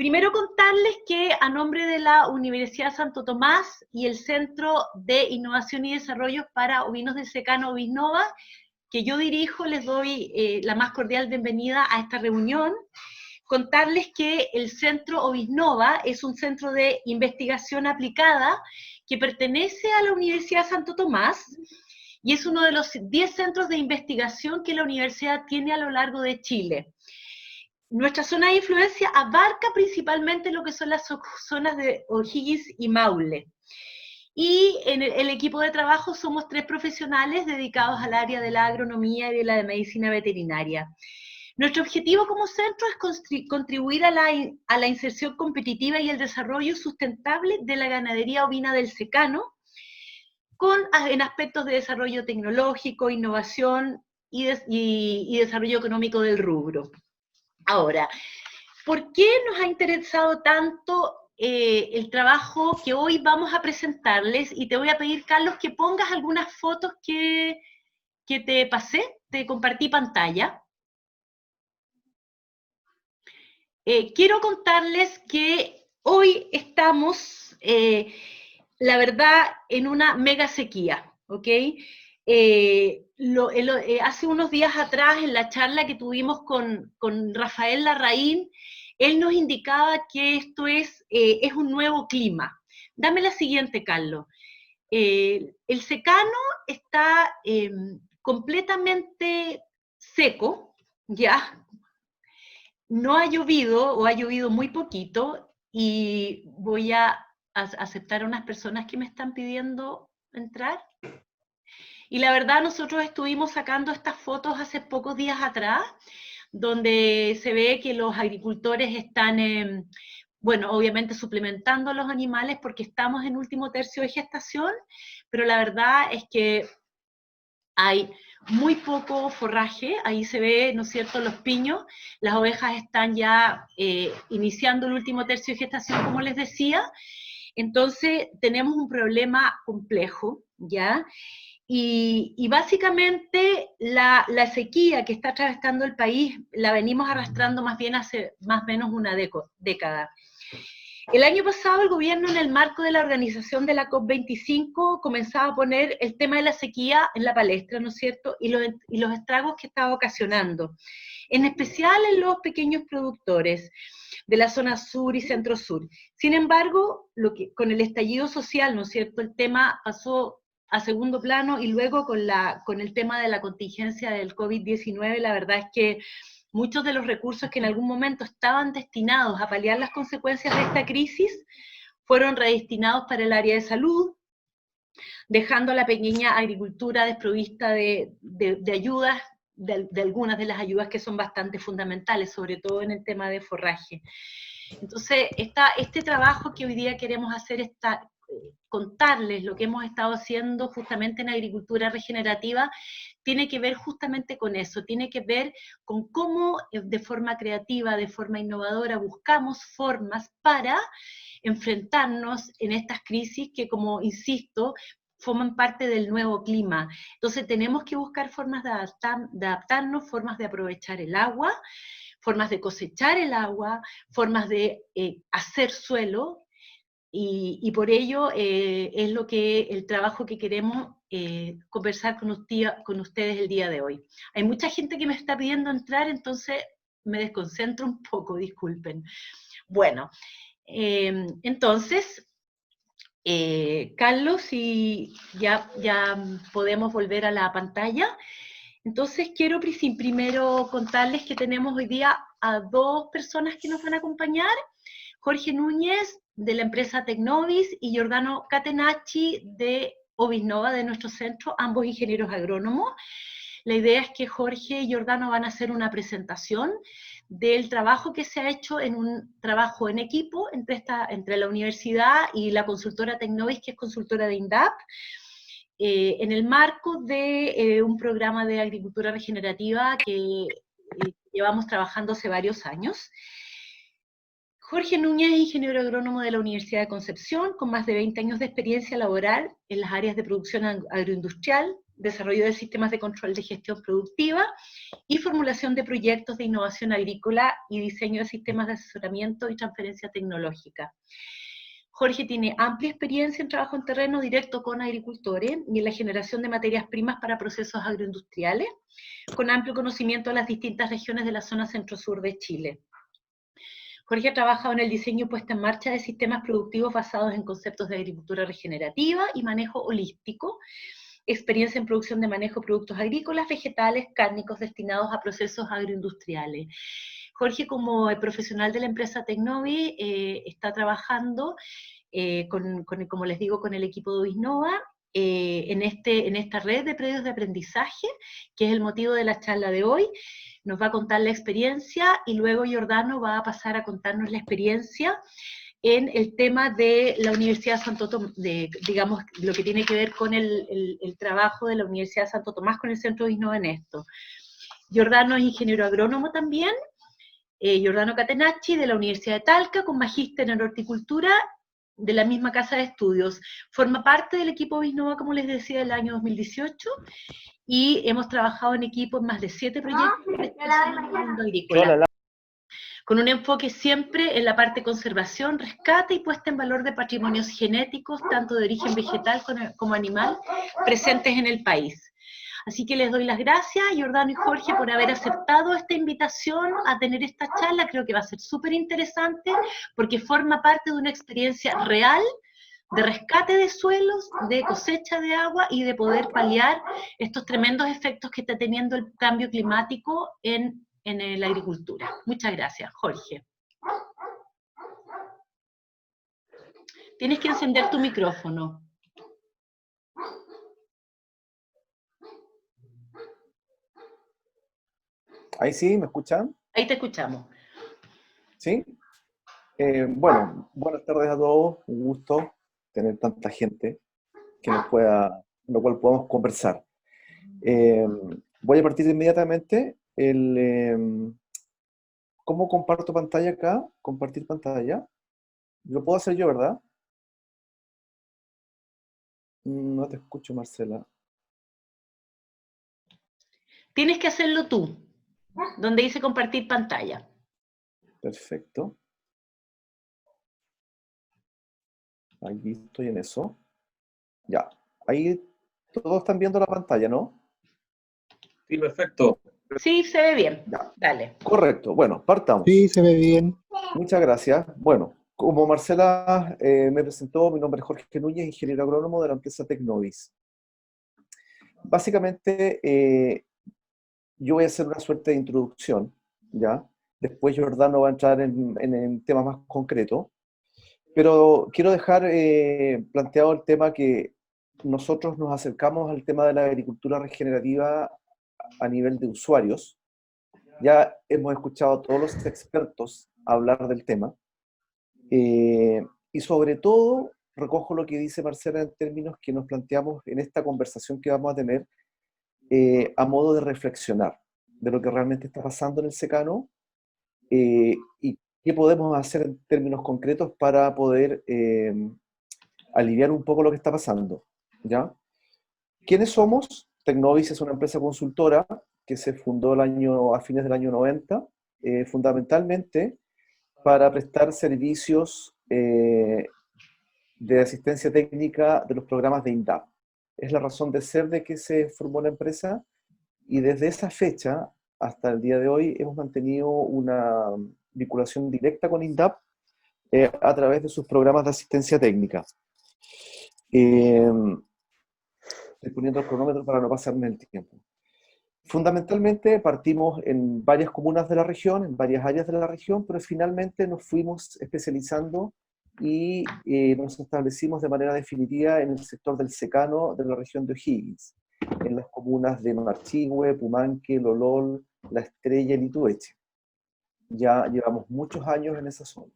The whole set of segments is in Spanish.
Primero contarles que a nombre de la Universidad Santo Tomás y el Centro de Innovación y Desarrollo para Ovinos del Secano Ovisnova, que yo dirijo, les doy la más cordial bienvenida a esta reunión. Contarles que el Centro Ovisnova es un centro de investigación aplicada que pertenece a la Universidad Santo Tomás y es uno de los 10 centros de investigación que la universidad tiene a lo largo de Chile. Nuestra zona de influencia abarca principalmente lo que son las zonas de O'Higgins y Maule. Y en el equipo de trabajo somos 3 profesionales dedicados al área de la agronomía y de la medicina veterinaria. Nuestro objetivo como centro es contribuir a la inserción competitiva y el desarrollo sustentable de la ganadería ovina del secano, en aspectos de desarrollo tecnológico, innovación y desarrollo económico del rubro. Ahora, ¿por qué nos ha interesado tanto el trabajo que hoy vamos a presentarles? Y te voy a pedir, Carlos, que pongas algunas fotos que te pasé, te compartí pantalla. Quiero contarles que hoy estamos, la verdad, en una mega sequía, ¿ok? Hace unos días atrás, en la charla que tuvimos con Rafael Larraín, él nos indicaba que esto es un nuevo clima. Dame la siguiente, Carlos. El secano está completamente seco, ¿ya? No ha llovido o ha llovido muy poquito y voy a aceptar a unas personas que me están pidiendo entrar. Y la verdad, nosotros estuvimos sacando estas fotos hace pocos días atrás, donde se ve que los agricultores están, bueno, obviamente suplementando a los animales porque estamos en último tercio de gestación, pero la verdad es que hay muy poco forraje, ahí se ve, ¿no es cierto?, los piños, las ovejas están ya iniciando el último tercio de gestación, como les decía, entonces tenemos un problema complejo, ¿ya? Y básicamente la sequía que está atravesando el país la venimos arrastrando más bien hace más o menos una década. El año pasado el gobierno, en el marco de la organización de la COP25, comenzaba a poner el tema de la sequía en la palestra, ¿no es cierto?, y los estragos que estaba ocasionando, en especial en los pequeños productores de la zona sur y centro-sur. Sin embargo, con el estallido social, ¿no es cierto?, el tema pasó a segundo plano y luego con el tema de la contingencia del COVID-19, la verdad es que muchos de los recursos que en algún momento estaban destinados a paliar las consecuencias de esta crisis fueron redestinados para el área de salud, dejando a la pequeña agricultura desprovista de ayudas, de algunas de las ayudas que son bastante fundamentales, sobre todo en el tema de forraje. Entonces, este trabajo que hoy día queremos hacer está contarles lo que hemos estado haciendo justamente en agricultura regenerativa, tiene que ver justamente con eso, tiene que ver con cómo de forma creativa, de forma innovadora, buscamos formas para enfrentarnos en estas crisis que, como insisto, forman parte del nuevo clima. Entonces tenemos que buscar formas de adaptarnos, formas de aprovechar el agua, formas de cosechar el agua, formas de hacer suelo, y por ello es el trabajo que queremos conversar con ustedes el día de hoy. Hay mucha gente que me está pidiendo entrar, entonces me desconcentro un poco, disculpen. Bueno, entonces, Carlos, si ya podemos volver a la pantalla. Entonces quiero primero contarles que tenemos hoy día a 2 personas que nos van a acompañar, Jorge Núñez, de la empresa Tecnovis, y Giordano Catenacci, de Ovisnova, de nuestro centro, ambos ingenieros agrónomos. La idea es que Jorge y Giordano van a hacer una presentación del trabajo que se ha hecho en un trabajo en equipo entre la universidad y la consultora Tecnovis, que es consultora de INDAP, en el marco de un programa de agricultura regenerativa que llevamos trabajando hace varios años. Jorge Núñez es ingeniero agrónomo de la Universidad de Concepción, con más de 20 años de experiencia laboral en las áreas de producción agroindustrial, desarrollo de sistemas de control de gestión productiva y formulación de proyectos de innovación agrícola y diseño de sistemas de asesoramiento y transferencia tecnológica. Jorge tiene amplia experiencia en trabajo en terreno directo con agricultores y en la generación de materias primas para procesos agroindustriales, con amplio conocimiento de las distintas regiones de la zona centro-sur de Chile. Jorge ha trabajado en el diseño y puesta en marcha de sistemas productivos basados en conceptos de agricultura regenerativa y manejo holístico, experiencia en producción de manejo de productos agrícolas, vegetales, cárnicos destinados a procesos agroindustriales. Jorge, como profesional de la empresa Tecnovi, está trabajando, como les digo, con el equipo de Uisnova, en esta red de predios de aprendizaje, que es el motivo de la charla de hoy. Nos va a contar la experiencia y luego Giordano va a pasar a contarnos la experiencia en el tema de la Universidad de Santo Tomás, digamos, lo que tiene que ver con el trabajo de la Universidad de Santo Tomás con el Centro de Uisnova en esto. Giordano es ingeniero agrónomo también, Giordano Catenacci de la Universidad de Talca, con magíster en horticultura de la misma casa de estudios. Forma parte del equipo Uisnova, como les decía, del año 2018, y hemos trabajado en equipo en más de 7 proyectos en el mundo agrícola, con un enfoque siempre en la parte conservación, rescate y puesta en valor de patrimonios genéticos, tanto de origen vegetal como animal, presentes en el país. Así que les doy las gracias, Giordano y Jorge, por haber aceptado esta invitación a tener esta charla. Creo que va a ser súper interesante, porque forma parte de una experiencia real de rescate de suelos, de cosecha de agua y de poder paliar estos tremendos efectos que está teniendo el cambio climático en la agricultura. Muchas gracias, Jorge. Tienes que encender tu micrófono. Ahí sí, ¿me escuchan? Ahí te escuchamos. ¿Sí? Bueno, buenas tardes a todos. Un gusto tener tanta gente que nos pueda, con lo cual podamos conversar. Voy a partir inmediatamente. ¿Cómo comparto pantalla acá? Compartir pantalla. Lo puedo hacer yo, ¿verdad? No te escucho, Marcela. Tienes que hacerlo tú, donde dice compartir pantalla. Perfecto. Ahí estoy en eso. Ya. Ahí todos están viendo la pantalla, ¿no? Sí, perfecto. Sí, se ve bien. Ya. Dale. Correcto. Bueno, partamos. Sí, se ve bien. Muchas gracias. Bueno, como Marcela me presentó, mi nombre es Jorge Núñez, ingeniero agrónomo de la empresa Tecnovis. Básicamente, yo voy a hacer una suerte de introducción, ¿ya? Después Giordano va a entrar en temas más concretos, pero quiero dejar planteado el tema que nosotros nos acercamos al tema de la agricultura regenerativa a nivel de usuarios. Ya hemos escuchado a todos los expertos hablar del tema. Y sobre todo, recojo lo que dice Marcela en términos que nos planteamos en esta conversación que vamos a tener a modo de reflexionar de lo que realmente está pasando en el secano y qué podemos hacer en términos concretos para poder aliviar un poco lo que está pasando, ¿ya? ¿Quiénes somos? Tecnovis es una empresa consultora que se fundó a fines del año 90, fundamentalmente para prestar servicios de asistencia técnica de los programas de INDAP. Es la razón de ser de que se formó la empresa y desde esa fecha hasta el día de hoy hemos mantenido una vinculación directa con INDAP a través de sus programas de asistencia técnica. Estoy poniendo el cronómetro para no pasarme el tiempo. Fundamentalmente partimos en varias comunas de la región, en varias áreas de la región, pero finalmente nos fuimos especializando y nos establecimos de manera definitiva en el sector del secano de la región de O'Higgins, en las comunas de Marchihue, Pumanque, Lolol, La Estrella y Litueche. Ya llevamos muchos años en esa zona.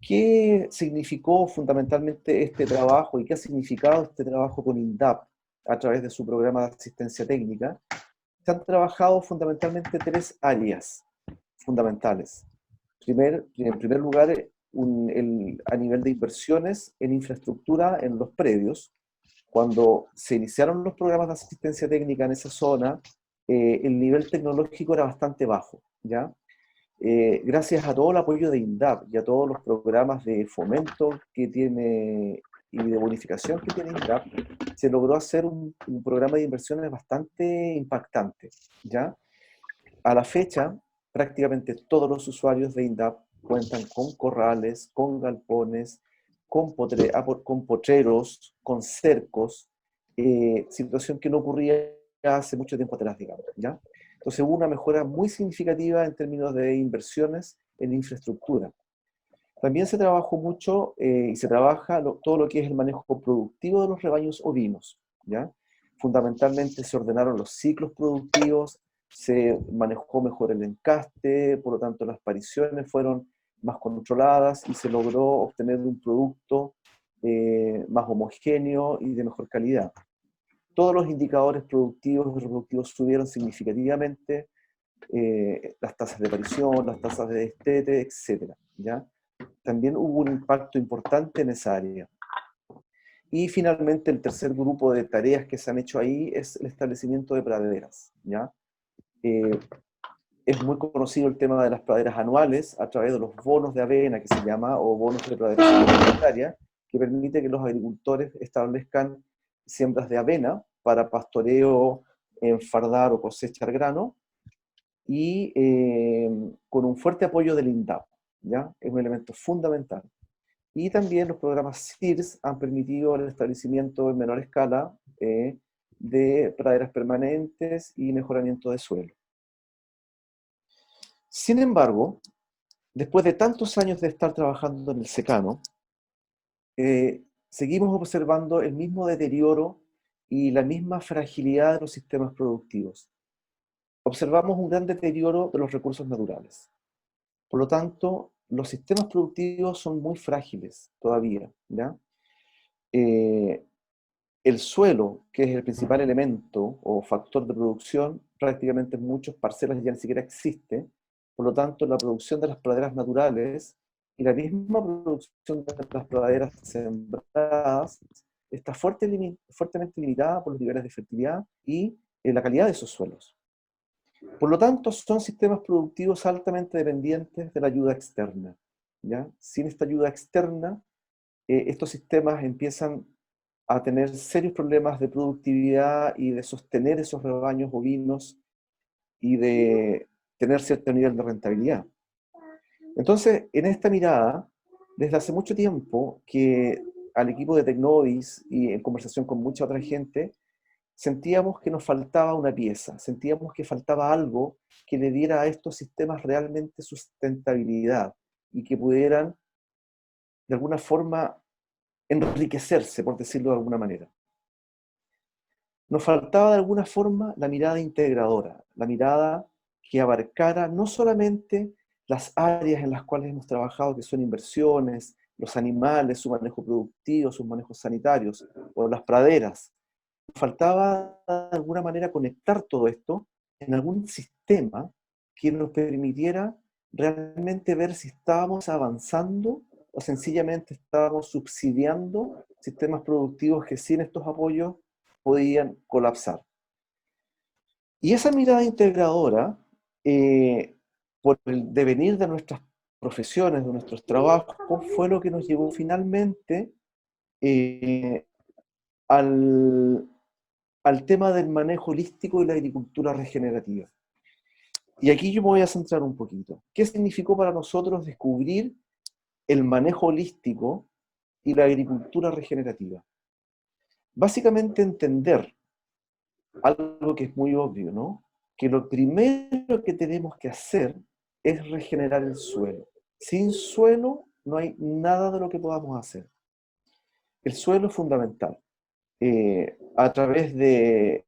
¿Qué significó fundamentalmente este trabajo y qué ha significado este trabajo con INDAP a través de su programa de asistencia técnica? Se han trabajado fundamentalmente 3 áreas fundamentales. En primer lugar, a nivel de inversiones en infraestructura en los predios, cuando se iniciaron los programas de asistencia técnica en esa zona, el nivel tecnológico era bastante bajo, ¿ya? Gracias a todo el apoyo de INDAP y a todos los programas de fomento que tiene y de bonificación que tiene INDAP, se logró hacer un programa de inversiones bastante impactante, ¿ya? A la fecha, prácticamente todos los usuarios de INDAP cuentan con corrales, con galpones, con potreros, con cercos, situación que no ocurría hace mucho tiempo atrás, digamos, ¿ya? Entonces hubo una mejora muy significativa en términos de inversiones en infraestructura. También se trabajó mucho y se trabaja todo lo que es el manejo productivo de los rebaños ovinos, ¿ya? Fundamentalmente se ordenaron los ciclos productivos, se manejó mejor el encaste, por lo tanto las pariciones fueron más controladas y se logró obtener un producto más homogéneo y de mejor calidad. Todos los indicadores productivos y reproductivos subieron significativamente, las tasas de parición, las tasas de destete, etc., ¿ya? También hubo un impacto importante en esa área. Y finalmente el tercer grupo de tareas que se han hecho ahí es el establecimiento de praderas, ¿ya? Es muy conocido el tema de las praderas anuales a través de los bonos de avena, que se llama, o bonos de pradera comunitaria, que permite que los agricultores establezcan siembras de avena para pastoreo, enfardar o cosechar grano, y con un fuerte apoyo del INDAP, ¿ya? Es un elemento fundamental. Y también los programas CIRS han permitido el establecimiento en menor escala de praderas permanentes y mejoramiento de suelo. Sin embargo, después de tantos años de estar trabajando en el secano, seguimos observando el mismo deterioro y la misma fragilidad de los sistemas productivos. Observamos un gran deterioro de los recursos naturales. Por lo tanto, los sistemas productivos son muy frágiles todavía, ¿ya? El suelo, que es el principal elemento o factor de producción, prácticamente en muchas parcelas ya ni siquiera existe. Por lo tanto, la producción de las praderas naturales y la misma producción de las praderas sembradas está fuertemente limitada por los niveles de fertilidad y la calidad de esos suelos. Por lo tanto, son sistemas productivos altamente dependientes de la ayuda externa, ¿ya? Sin esta ayuda externa, estos sistemas empiezan a tener serios problemas de productividad y de sostener esos rebaños bovinos y de tener cierto nivel de rentabilidad. Entonces, en esta mirada, desde hace mucho tiempo que al equipo de Tecnovis y en conversación con mucha otra gente, sentíamos que nos faltaba una pieza, sentíamos que faltaba algo que le diera a estos sistemas realmente sustentabilidad y que pudieran, de alguna forma, enriquecerse, por decirlo de alguna manera. Nos faltaba de alguna forma la mirada integradora, la mirada que abarcara no solamente las áreas en las cuales hemos trabajado, que son inversiones, los animales, su manejo productivo, sus manejos sanitarios, o las praderas. Nos faltaba de alguna manera conectar todo esto en algún sistema que nos permitiera realmente ver si estábamos avanzando o sencillamente estábamos subsidiando sistemas productivos que sin estos apoyos podían colapsar. Y esa mirada integradora, por el devenir de nuestras profesiones, de nuestros trabajos, fue lo que nos llevó finalmente al tema del manejo holístico y la agricultura regenerativa. Y aquí yo me voy a centrar un poquito. ¿Qué significó para nosotros descubrir el manejo holístico y la agricultura regenerativa? Básicamente entender algo que es muy obvio, ¿no? Que lo primero que tenemos que hacer es regenerar el suelo. Sin suelo no hay nada de lo que podamos hacer. El suelo es fundamental. A través de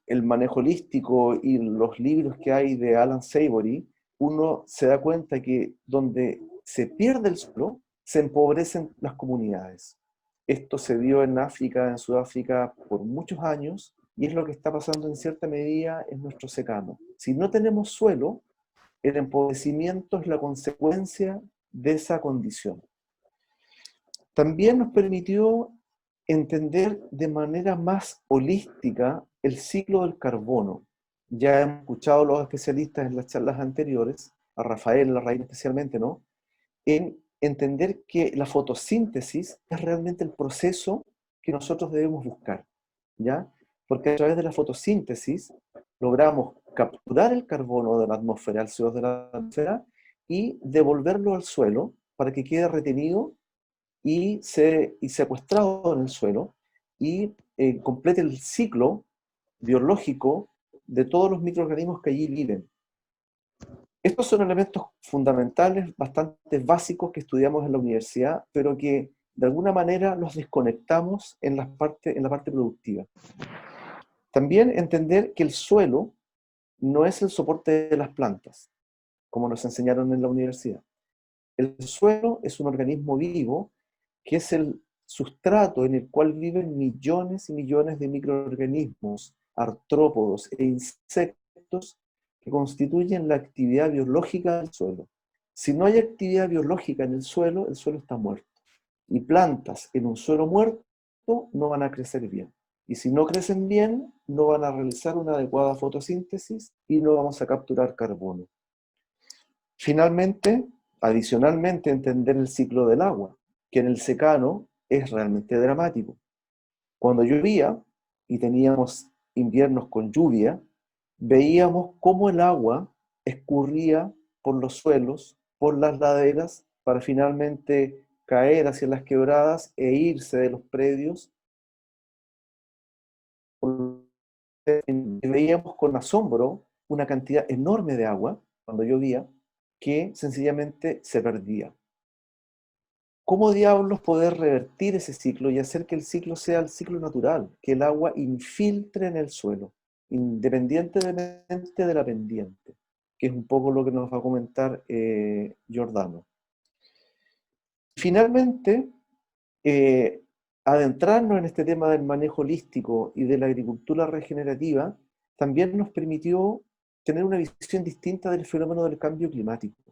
el manejo holístico y los libros que hay de Alan Savory, uno se da cuenta que donde se pierde el suelo, se empobrecen las comunidades. Esto se dio en África, en Sudáfrica, por muchos años, y es lo que está pasando en cierta medida en nuestro secano. Si no tenemos suelo, el empobrecimiento es la consecuencia de esa condición. También nos permitió entender de manera más holística el ciclo del carbono. Ya hemos escuchado a los especialistas en las charlas anteriores, a Rafael Larraín especialmente, ¿no? En entender que la fotosíntesis es realmente el proceso que nosotros debemos buscar, ¿ya? Porque a través de la fotosíntesis logramos capturar el carbono de la atmósfera, el CO2 de la atmósfera, y devolverlo al suelo para que quede retenido y secuestrado en el suelo y complete el ciclo biológico de todos los microorganismos que allí viven. Estos son elementos fundamentales, bastante básicos que estudiamos en la universidad, pero que de alguna manera los desconectamos en la parte productiva. También entender que el suelo no es el soporte de las plantas, como nos enseñaron en la universidad. El suelo es un organismo vivo que es el sustrato en el cual viven millones y millones de microorganismos, artrópodos e insectos que constituyen la actividad biológica del suelo. Si no hay actividad biológica en el suelo está muerto. Y plantas en un suelo muerto no van a crecer bien. Y si no crecen bien, no van a realizar una adecuada fotosíntesis y no vamos a capturar carbono. Finalmente, adicionalmente, entender el ciclo del agua, que en el secano es realmente dramático. Cuando llovía y teníamos inviernos con lluvia, veíamos cómo el agua escurría por los suelos, por las laderas, para finalmente caer hacia las quebradas e irse de los predios. Y veíamos con asombro una cantidad enorme de agua, cuando llovía, que sencillamente se perdía. ¿Cómo diablos poder revertir ese ciclo y hacer que el ciclo sea el ciclo natural? Que el agua infiltre en el suelo, independientemente de la pendiente, que es un poco lo que nos va a comentar Giordano. Finalmente, adentrarnos en este tema del manejo holístico y de la agricultura regenerativa también nos permitió tener una visión distinta del fenómeno del cambio climático.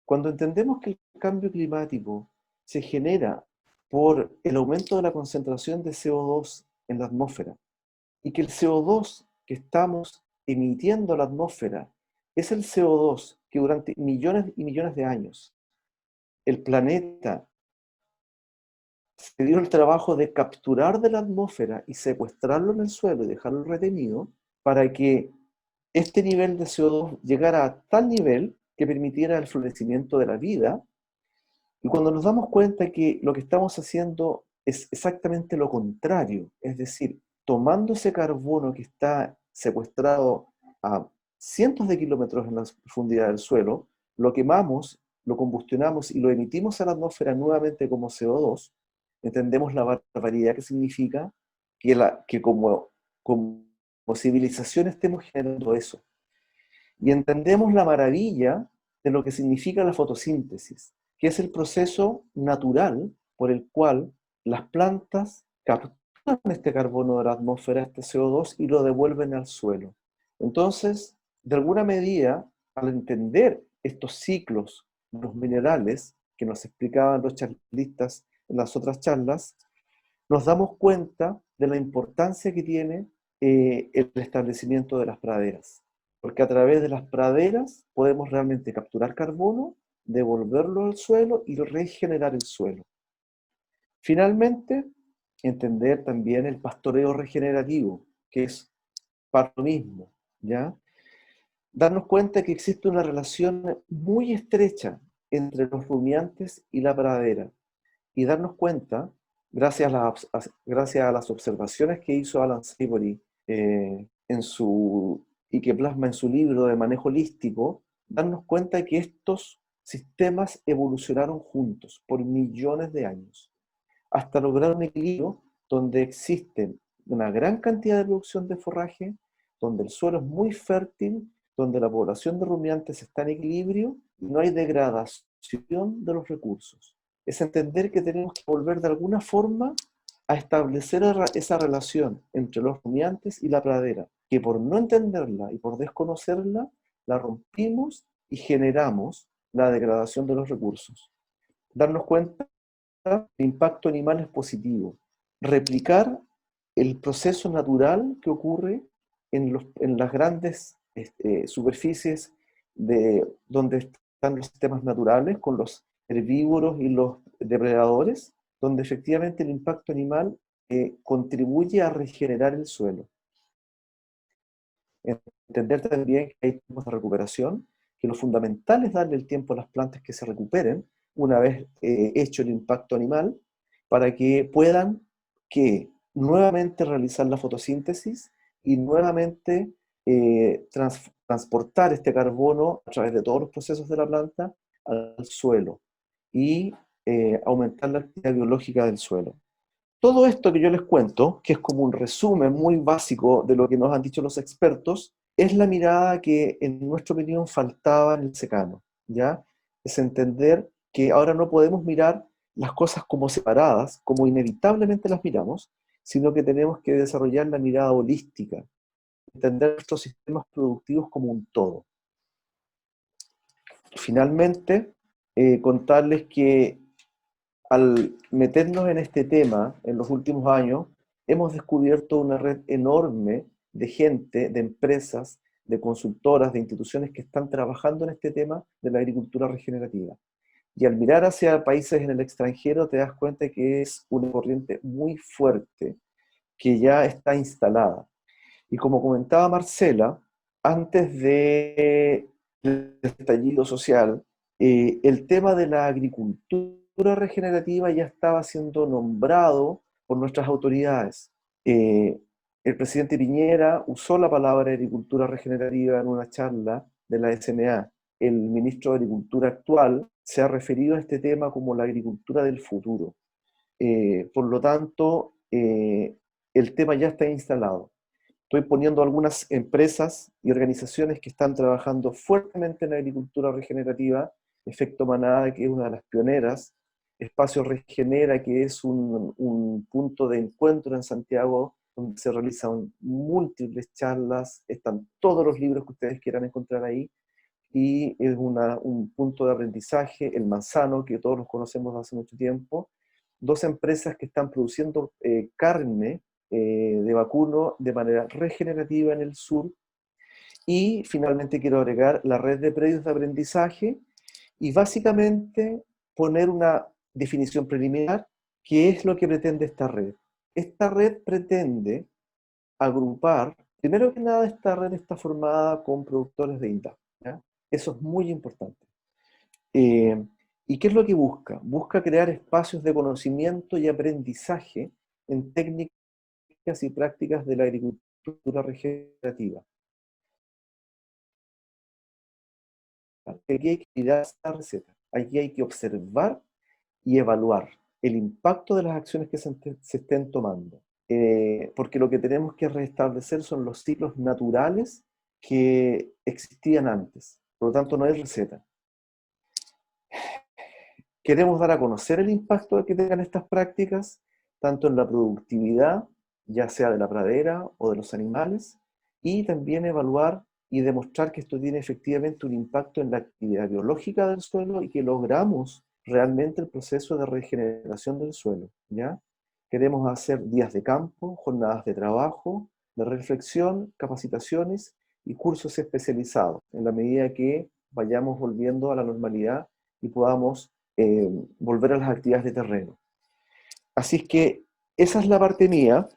Cuando entendemos que el cambio climático se genera por el aumento de la concentración de CO2 en la atmósfera y que el CO2 que estamos emitiendo a la atmósfera es el CO2 que durante millones y millones de años el planeta se dio el trabajo de capturar de la atmósfera y secuestrarlo en el suelo y dejarlo retenido para que este nivel de CO2 llegara a tal nivel que permitiera el florecimiento de la vida. Y cuando nos damos cuenta que lo que estamos haciendo es exactamente lo contrario, es decir, tomando ese carbono que está secuestrado a cientos de kilómetros en la profundidad del suelo, lo quemamos, lo combustionamos y lo emitimos a la atmósfera nuevamente como CO2, entendemos la barbaridad que significa que como civilización estemos generando eso. Y entendemos la maravilla de lo que significa la fotosíntesis, que es el proceso natural por el cual las plantas capturan este carbono de la atmósfera, este CO2, y lo devuelven al suelo. Entonces, de alguna medida, al entender estos ciclos de los minerales que nos explicaban los charlistas en las otras charlas, nos damos cuenta de la importancia que tiene el establecimiento de las praderas. Porque a través de las praderas podemos realmente capturar carbono, devolverlo al suelo y regenerar el suelo. Finalmente, entender también el pastoreo regenerativo, que es para lo mismo, ¿ya? Darnos cuenta que existe una relación muy estrecha entre los rumiantes y la pradera, y darnos cuenta, gracias a las observaciones que hizo Alan Savory y que plasma en su libro de manejo holístico, darnos cuenta que estos sistemas evolucionaron juntos por millones de años, hasta lograr un equilibrio donde existen una gran cantidad de producción de forraje, donde el suelo es muy fértil, donde la población de rumiantes está en equilibrio y no hay degradación de los recursos. Es entender que tenemos que volver de alguna forma a establecer esa relación entre los rumiantes y la pradera, que por no entenderla y por desconocerla, la rompimos y generamos la degradación de los recursos. Darnos cuenta que el impacto animal es positivo. replicar el proceso natural que ocurre en las grandes superficies donde están los sistemas naturales, con los herbívoros y los depredadores, donde efectivamente el impacto animal contribuye a regenerar el suelo. Entender también que hay tiempos de recuperación, que lo fundamental es darle el tiempo a las plantas que se recuperen una vez hecho el impacto animal, para que puedan nuevamente realizar la fotosíntesis y nuevamente transportar este carbono a través de todos los procesos de la planta al suelo y aumentar la actividad biológica del suelo. Todo esto que yo les cuento, que es como un resumen muy básico de lo que nos han dicho los expertos, es la mirada que en nuestra opinión faltaba en el secano, ¿ya? Es entender que ahora no podemos mirar las cosas como separadas, como inevitablemente las miramos, sino que tenemos que desarrollar la mirada holística, entender nuestros sistemas productivos como un todo. Finalmente, contarles que al meternos en este tema en los últimos años, hemos descubierto una red enorme de gente, de empresas, de consultoras, de instituciones que están trabajando en este tema de la agricultura regenerativa. Y al mirar hacia países en el extranjero te das cuenta que es una corriente muy fuerte, que ya está instalada. Y como comentaba Marcela, antes del estallido social, el tema de la agricultura regenerativa ya estaba siendo nombrado por nuestras autoridades. El presidente Piñera usó la palabra agricultura regenerativa en una charla de la SMA. El ministro de Agricultura actual se ha referido a este tema como la agricultura del futuro. Por lo tanto, el tema ya está instalado. Estoy poniendo algunas empresas y organizaciones que están trabajando fuertemente en la agricultura regenerativa. Efecto Manada, que es una de las pioneras. Espacio Regenera, que es un punto de encuentro en Santiago, donde se realizan múltiples charlas. Están todos los libros que ustedes quieran encontrar ahí. Y es un punto de aprendizaje. El Manzano, que todos los conocemos hace mucho tiempo. Dos empresas que están produciendo carne de vacuno de manera regenerativa en el sur. Y finalmente quiero agregar la red de predios de aprendizaje y básicamente poner una definición preliminar. ¿Qué es lo que pretende esta red? Esta red pretende agrupar, primero que nada, esta red está formada con productores de INTA, ¿ya? Eso es muy importante. ¿Y qué es lo que busca? Busca crear espacios de conocimiento y aprendizaje en técnicas y prácticas de la agricultura regenerativa. Aquí hay que mirar esta receta, aquí hay que observar y evaluar el impacto de las acciones que se estén tomando. Porque lo que tenemos que restablecer son los ciclos naturales que existían antes. Por lo tanto, no hay receta. Queremos dar a conocer el impacto que tengan estas prácticas, tanto en la productividad, ya sea de la pradera o de los animales, y también evaluar y demostrar que esto tiene efectivamente un impacto en la actividad biológica del suelo y que logramos realmente el proceso de regeneración del suelo, ¿ya? Queremos hacer días de campo, jornadas de trabajo, de reflexión, capacitaciones y cursos especializados, en la medida que vayamos volviendo a la normalidad y podamos volver a las actividades de terreno. Así es que esa es la parte mía,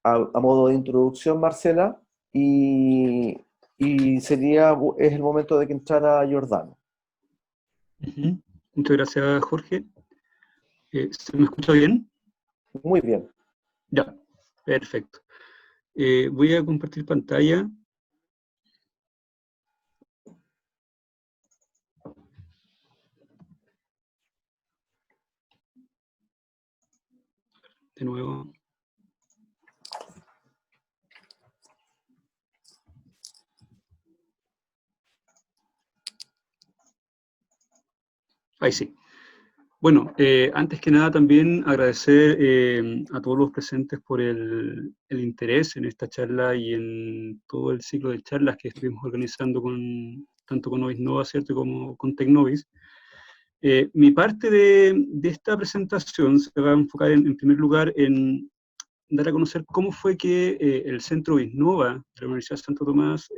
a modo de introducción, Marcela, y es el momento de que entrara Giordano. Muchas gracias, Jorge. ¿Se me escucha bien? Muy bien. Ya, perfecto. Voy a compartir pantalla. De nuevo. Ahí sí. Bueno, antes que nada también agradecer a todos los presentes por el interés en esta charla y en todo el ciclo de charlas que estuvimos organizando tanto con Novis Nova, ¿cierto?, como con Tecnovis. Mi parte de esta presentación se va a enfocar en primer lugar en dar a conocer cómo fue que el Centro Visnova de la Universidad de Santo Tomás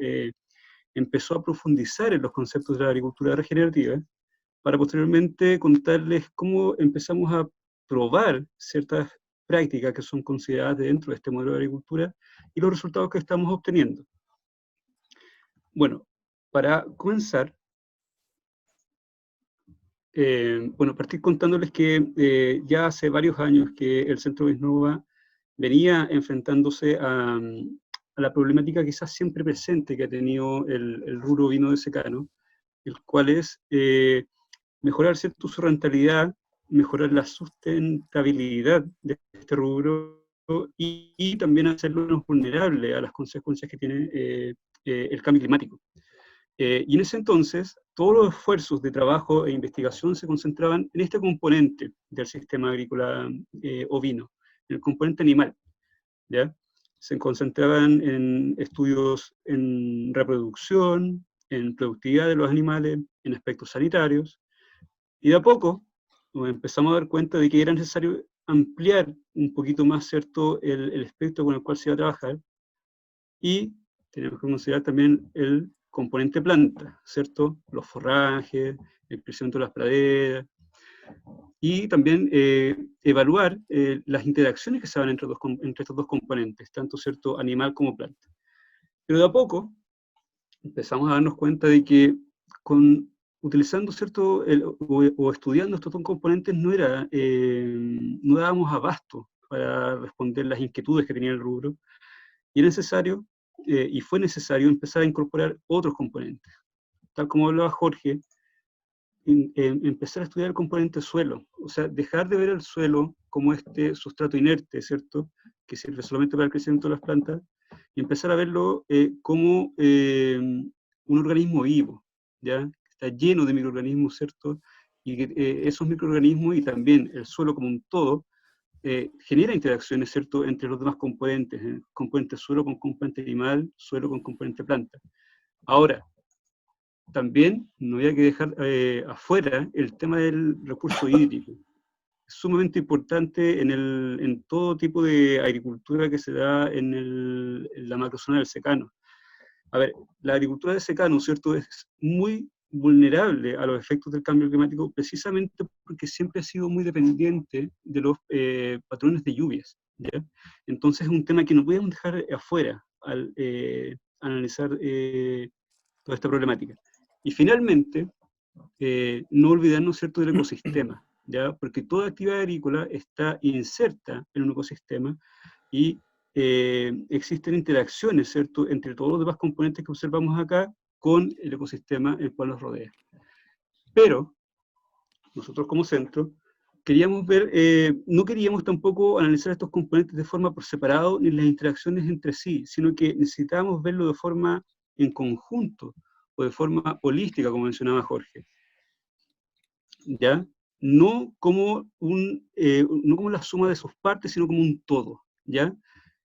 empezó a profundizar en los conceptos de la agricultura regenerativa, para posteriormente contarles cómo empezamos a probar ciertas prácticas que son consideradas dentro de este modelo de agricultura y los resultados que estamos obteniendo. Bueno, para comenzar, partir contándoles que ya hace varios años que el Centro Visnova venía enfrentándose a la problemática quizás siempre presente que ha tenido el rubro vino de secano, el cual es mejorar su rentabilidad, mejorar la sustentabilidad de este rubro y también hacerlo menos vulnerable a las consecuencias que tiene el cambio climático. Y en ese entonces, todos los esfuerzos de trabajo e investigación se concentraban en este componente del sistema agrícola ovino, el componente animal, ¿ya? Se concentraban en estudios en reproducción, en productividad de los animales, en aspectos sanitarios, y de a poco nos empezamos a dar cuenta de que era necesario ampliar un poquito más, ¿cierto?, el espectro con el cual se iba a trabajar, y tenemos que considerar también el componente planta, ¿cierto?, los forrajes, el crecimiento de las praderas, y también evaluar las interacciones que se dan entre estos dos componentes, tanto, ¿cierto?, animal como planta. Pero de a poco empezamos a darnos cuenta de que utilizando, ¿cierto?, o estudiando estos dos componentes no dábamos abasto para responder las inquietudes que tenía el rubro, y era necesario, y fue necesario empezar a incorporar otros componentes. Tal como hablaba Jorge, empezar a estudiar el componente suelo, o sea, dejar de ver el suelo como este sustrato inerte, ¿cierto?, que sirve solamente para el crecimiento de las plantas, y empezar a verlo como un organismo vivo, ¿ya?, está lleno de microorganismos, ¿cierto?, y que esos microorganismos y también el suelo como un todo genera interacciones, ¿cierto?, entre los demás componentes, componente suelo con componente animal, suelo con componente planta. Ahora, también no había que dejar afuera el tema del recurso hídrico. Es sumamente importante en todo tipo de agricultura que se da en la macrozona del secano. A ver, la agricultura de secano, ¿cierto?, es muy vulnerable a los efectos del cambio climático precisamente porque siempre ha sido muy dependiente de los patrones de lluvias, ¿ya? Entonces es un tema que no podemos dejar afuera al analizar toda esta problemática. Y finalmente, no olvidarnos, ¿cierto?, del ecosistema, ¿ya? Porque toda actividad agrícola está inserta en un ecosistema y existen interacciones, ¿cierto?, entre todos los demás componentes que observamos acá con el ecosistema el cual nos rodea. Pero nosotros como centro queríamos ver, no queríamos tampoco analizar estos componentes de forma por separado ni las interacciones entre sí, sino que necesitábamos verlo de forma en conjunto o de forma holística, como mencionaba Jorge, ¿ya? No como no como la suma de sus partes, sino como un todo, ¿ya?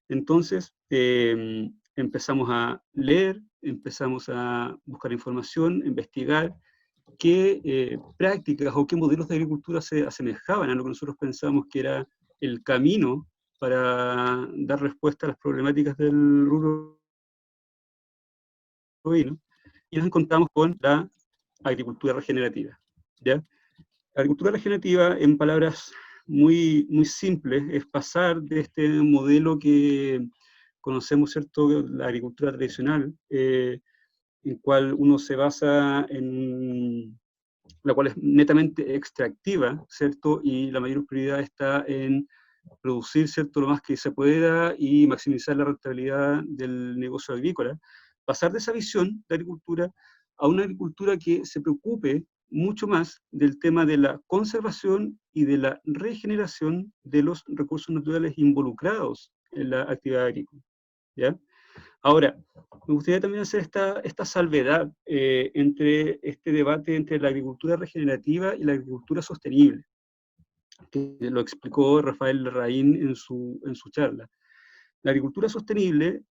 Entonces, empezamos a leer, empezamos a buscar información, investigar qué prácticas o qué modelos de agricultura se asemejaban a lo que nosotros pensamos que era el camino para dar respuesta a las problemáticas del rubro ovino, y nos encontramos con la agricultura regenerativa, ¿ya? La agricultura regenerativa, en palabras muy, muy simples, es pasar de este modelo que conocemos, ¿cierto?, la agricultura tradicional, en cual uno se basa en la cual es netamente extractiva, ¿cierto?, y la mayor prioridad está en producir, ¿cierto?, lo más que se pueda y maximizar la rentabilidad del negocio agrícola. Pasar de esa visión de agricultura a una agricultura que se preocupe mucho más del tema de la conservación y de la regeneración de los recursos naturales involucrados en la actividad agrícola, ¿ya? Ahora, me gustaría también hacer esta salvedad entre este debate entre la agricultura regenerativa y la agricultura sostenible, que lo explicó Rafael Larraín en su charla. La agricultura sostenible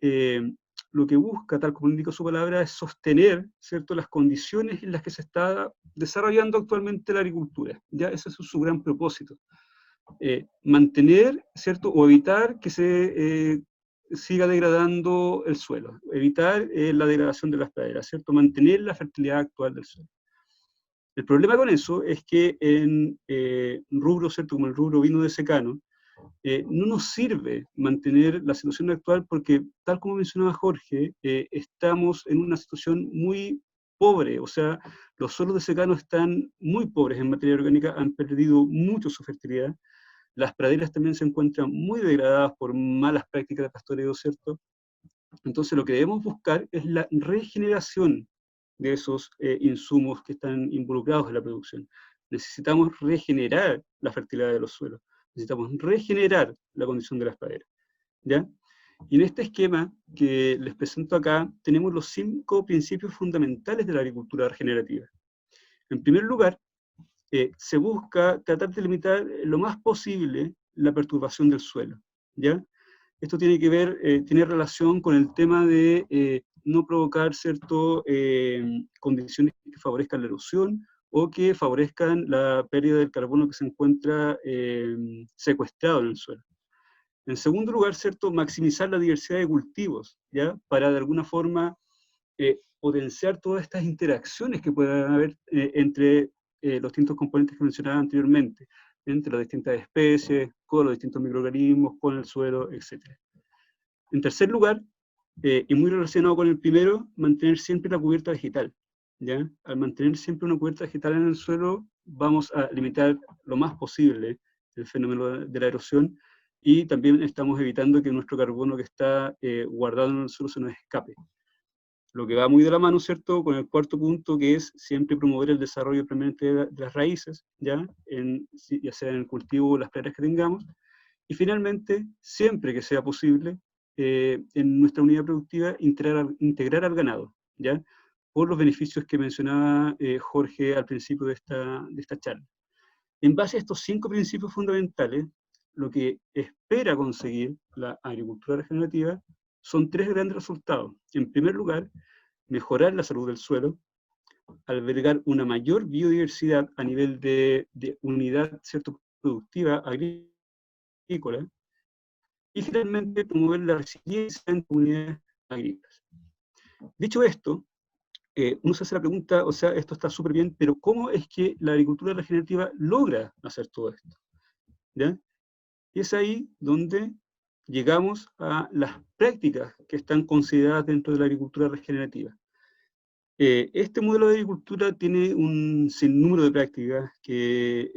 lo que busca, tal como indica su palabra, es sostener, ¿cierto?, las condiciones en las que se está desarrollando actualmente la agricultura. ¿Ya? Ese es su gran propósito. Mantener, ¿cierto?, o evitar que se siga degradando el suelo, evitar la degradación de las praderas, ¿cierto?, mantener la fertilidad actual del suelo. El problema con eso es que en rubros, ¿cierto?, como el rubro vino de secano, no nos sirve mantener la situación actual porque, tal como mencionaba Jorge, estamos en una situación muy pobre, o sea, los suelos de secano están muy pobres en materia orgánica, han perdido mucho su fertilidad, las praderas también se encuentran muy degradadas por malas prácticas de pastoreo, ¿cierto? Entonces lo que debemos buscar es la regeneración de esos insumos que están involucrados en la producción. Necesitamos regenerar la fertilidad de los suelos, necesitamos regenerar la condición de las praderas, ¿ya? Y en este esquema que les presento acá, tenemos los 5 principios fundamentales de la agricultura regenerativa. En primer lugar, se busca tratar de limitar lo más posible la perturbación del suelo, ¿ya? Esto tiene que ver, tiene relación con el tema de no provocar, ¿cierto?, condiciones que favorezcan la erosión o que favorezcan la pérdida del carbono que se encuentra secuestrado en el suelo. En segundo lugar, ¿cierto?, maximizar la diversidad de cultivos, ¿ya?, para de alguna forma potenciar todas estas interacciones que puedan haber entre los distintos componentes que mencionaba anteriormente, entre las distintas especies, con los distintos microorganismos, con el suelo, etc. En tercer lugar, y muy relacionado con el primero, mantener siempre la cubierta vegetal, ¿ya? Al mantener siempre una cubierta vegetal en el suelo, vamos a limitar lo más posible el fenómeno de la erosión, y también estamos evitando que nuestro carbono que está guardado en el suelo se nos escape. Lo que va muy de la mano, ¿cierto?, con el cuarto punto, que es siempre promover el desarrollo permanente de las raíces, ¿ya? Ya sea en el cultivo o las praderas que tengamos. Y finalmente, siempre que sea posible, en nuestra unidad productiva, integrar al ganado, ¿ya?, por los beneficios que mencionaba Jorge al principio de esta charla. En base a estos 5 principios fundamentales, lo que espera conseguir la agricultura regenerativa son 3 grandes resultados. En primer lugar, mejorar la salud del suelo, albergar una mayor biodiversidad a nivel de unidad, ¿cierto?, productiva agrícola, y finalmente promover la resiliencia en comunidades agrícolas. Dicho esto, uno se hace la pregunta, o sea, esto está súper bien, pero ¿cómo es que la agricultura regenerativa logra hacer todo esto? ¿Ya? Y es ahí donde llegamos a las prácticas que están consideradas dentro de la agricultura regenerativa. Este modelo de agricultura tiene un sinnúmero de prácticas que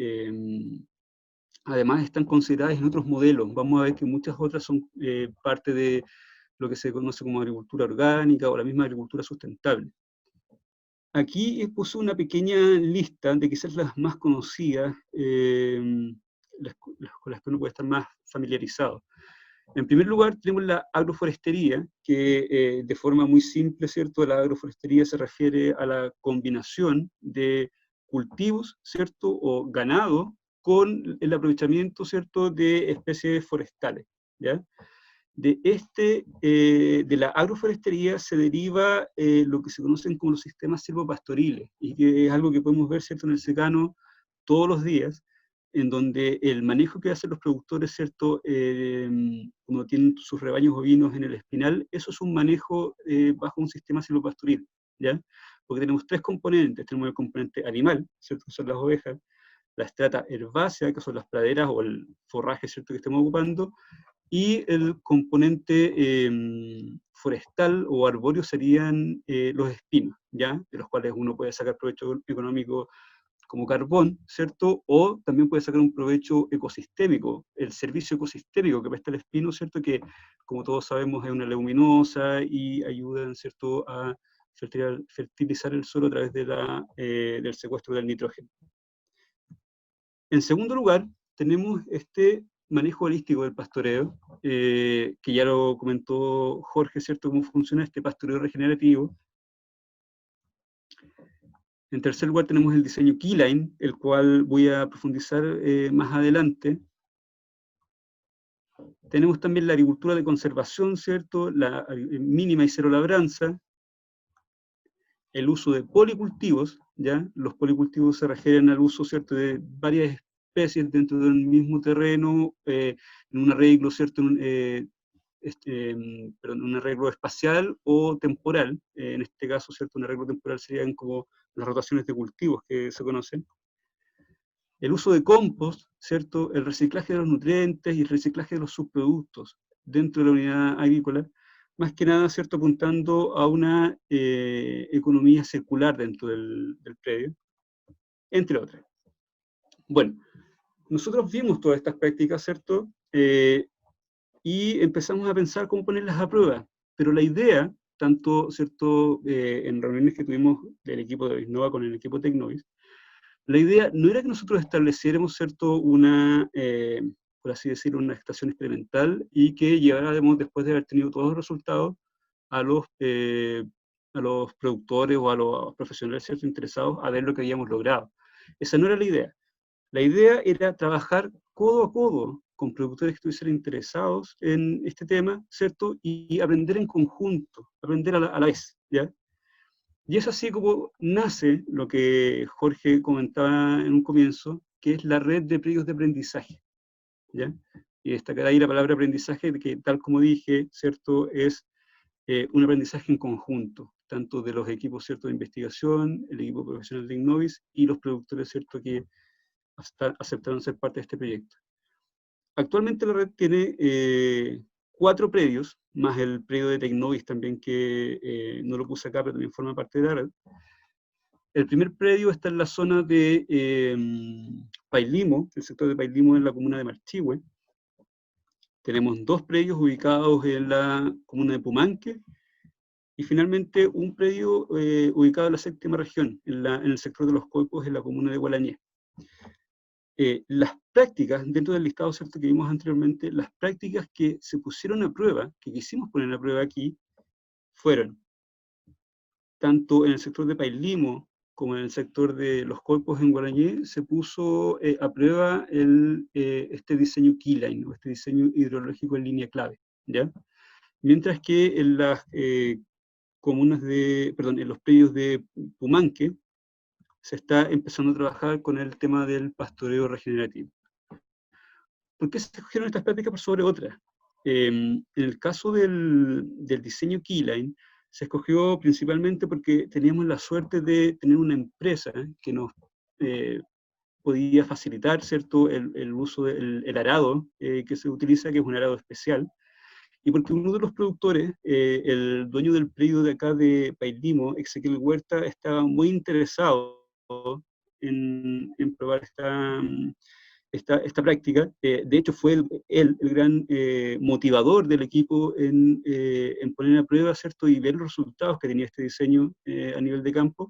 además están consideradas en otros modelos. Vamos a ver que muchas otras son parte de lo que se conoce como agricultura orgánica o la misma agricultura sustentable. Aquí puse una pequeña lista de quizás las más conocidas, con las que uno puede estar más familiarizado. En primer lugar, tenemos la agroforestería, que de forma muy simple, ¿cierto? La agroforestería se refiere a la combinación de cultivos, ¿cierto?, o ganado, con el aprovechamiento, ¿cierto?, de especies forestales, ¿ya? De la agroforestería se deriva lo que se conocen como los sistemas silvopastoriles, y que es algo que podemos ver, ¿cierto?, en el secano todos los días, en donde el manejo que hacen los productores, ¿cierto?, cuando tienen sus rebaños ovinos en el espinal, eso es un manejo bajo un sistema silvopastoril, ¿ya? Porque tenemos 3 componentes. Tenemos el componente animal, ¿cierto?, que son las ovejas, la estrata herbácea, que son las praderas o el forraje, ¿cierto?, que estemos ocupando, y el componente forestal o arbóreo serían los espinos, ¿ya?, de los cuales uno puede sacar provecho económico como carbón, ¿cierto?, o también puede sacar un provecho ecosistémico, el servicio ecosistémico que presta el espino, ¿cierto?, que como todos sabemos es una leguminosa y ayuda, ¿cierto?, a fertilizar el suelo a través de del secuestro del nitrógeno. En segundo lugar, tenemos este manejo holístico del pastoreo, que ya lo comentó Jorge, ¿cierto?, cómo funciona este pastoreo regenerativo. En tercer lugar tenemos el diseño Keyline, el cual voy a profundizar más adelante. Tenemos también la agricultura de conservación, ¿cierto? La mínima y cero labranza. El uso de policultivos, ¿ya? Los policultivos se refieren al uso, ¿cierto?, de varias especies dentro del mismo terreno, en un arreglo, ¿cierto?, en un arreglo espacial o temporal. En este caso, ¿cierto?, un arreglo temporal serían como las rotaciones de cultivos que se conocen. El uso de compost, ¿cierto?, el reciclaje de los nutrientes y el reciclaje de los subproductos dentro de la unidad agrícola, más que nada, ¿cierto?, apuntando a una economía circular dentro del predio, entre otras. Bueno, nosotros vimos todas estas prácticas, ¿cierto?, y empezamos a pensar cómo ponerlas a prueba, pero la idea, tanto, ¿cierto?, en reuniones que tuvimos del equipo de Oisnova con el equipo Tecnovis, la idea no era que nosotros estableciéramos, ¿cierto?, una, por así decirlo, una estación experimental y que lleváramos, después de haber tenido todos los resultados, a los productores o a los profesionales, ¿cierto?, interesados a ver lo que habíamos logrado. Esa no era la idea. La idea era trabajar codo a codo con productores que estuviesen interesados en este tema, ¿cierto?, y aprender en conjunto, aprender a la vez, ¿ya? Y es así como nace lo que Jorge comentaba en un comienzo, que es la red de predios de aprendizaje, ¿ya? Y destacar ahí la palabra aprendizaje, que tal como dije, ¿cierto?, es un aprendizaje en conjunto, tanto de los equipos, ¿cierto?, de investigación, el equipo profesional de Innovis y los productores, ¿cierto?, que aceptaron ser parte de este proyecto. Actualmente la red tiene 4 predios, más el predio de Tecnovis también, que no lo puse acá, pero también forma parte de la red. El primer predio está en la zona de Pailimo, el sector de Pailimo en la comuna de Marchihue. Tenemos 2 predios ubicados en la comuna de Pumanque, y finalmente un predio ubicado en la 7ª región, en el sector de Los Coipos, en la comuna de Gualañé. Las prácticas, dentro del listado, ¿cierto?, que vimos anteriormente, las prácticas que se pusieron a prueba, que quisimos poner a prueba aquí, fueron, tanto en el sector de Pailimo como en el sector de Los Coipos en Guarañé, se puso a prueba este diseño keyline, o este diseño hidrológico en línea clave, ¿ya? Mientras que en las en los predios de Pumanque, se está empezando a trabajar con el tema del pastoreo regenerativo. ¿Por qué se escogieron estas prácticas por sobre otras? En el caso del diseño keyline, se escogió principalmente porque teníamos la suerte de tener una empresa que nos podía facilitar, ¿cierto?, el uso del arado que se utiliza, que es un arado especial, y porque uno de los productores, el dueño del predio de acá de Pailimo, Ezequiel Huerta, estaba muy interesado en probar esta práctica. De hecho, fue él el gran motivador del equipo en poner a prueba, ¿cierto?, y ver los resultados que tenía este diseño a nivel de campo.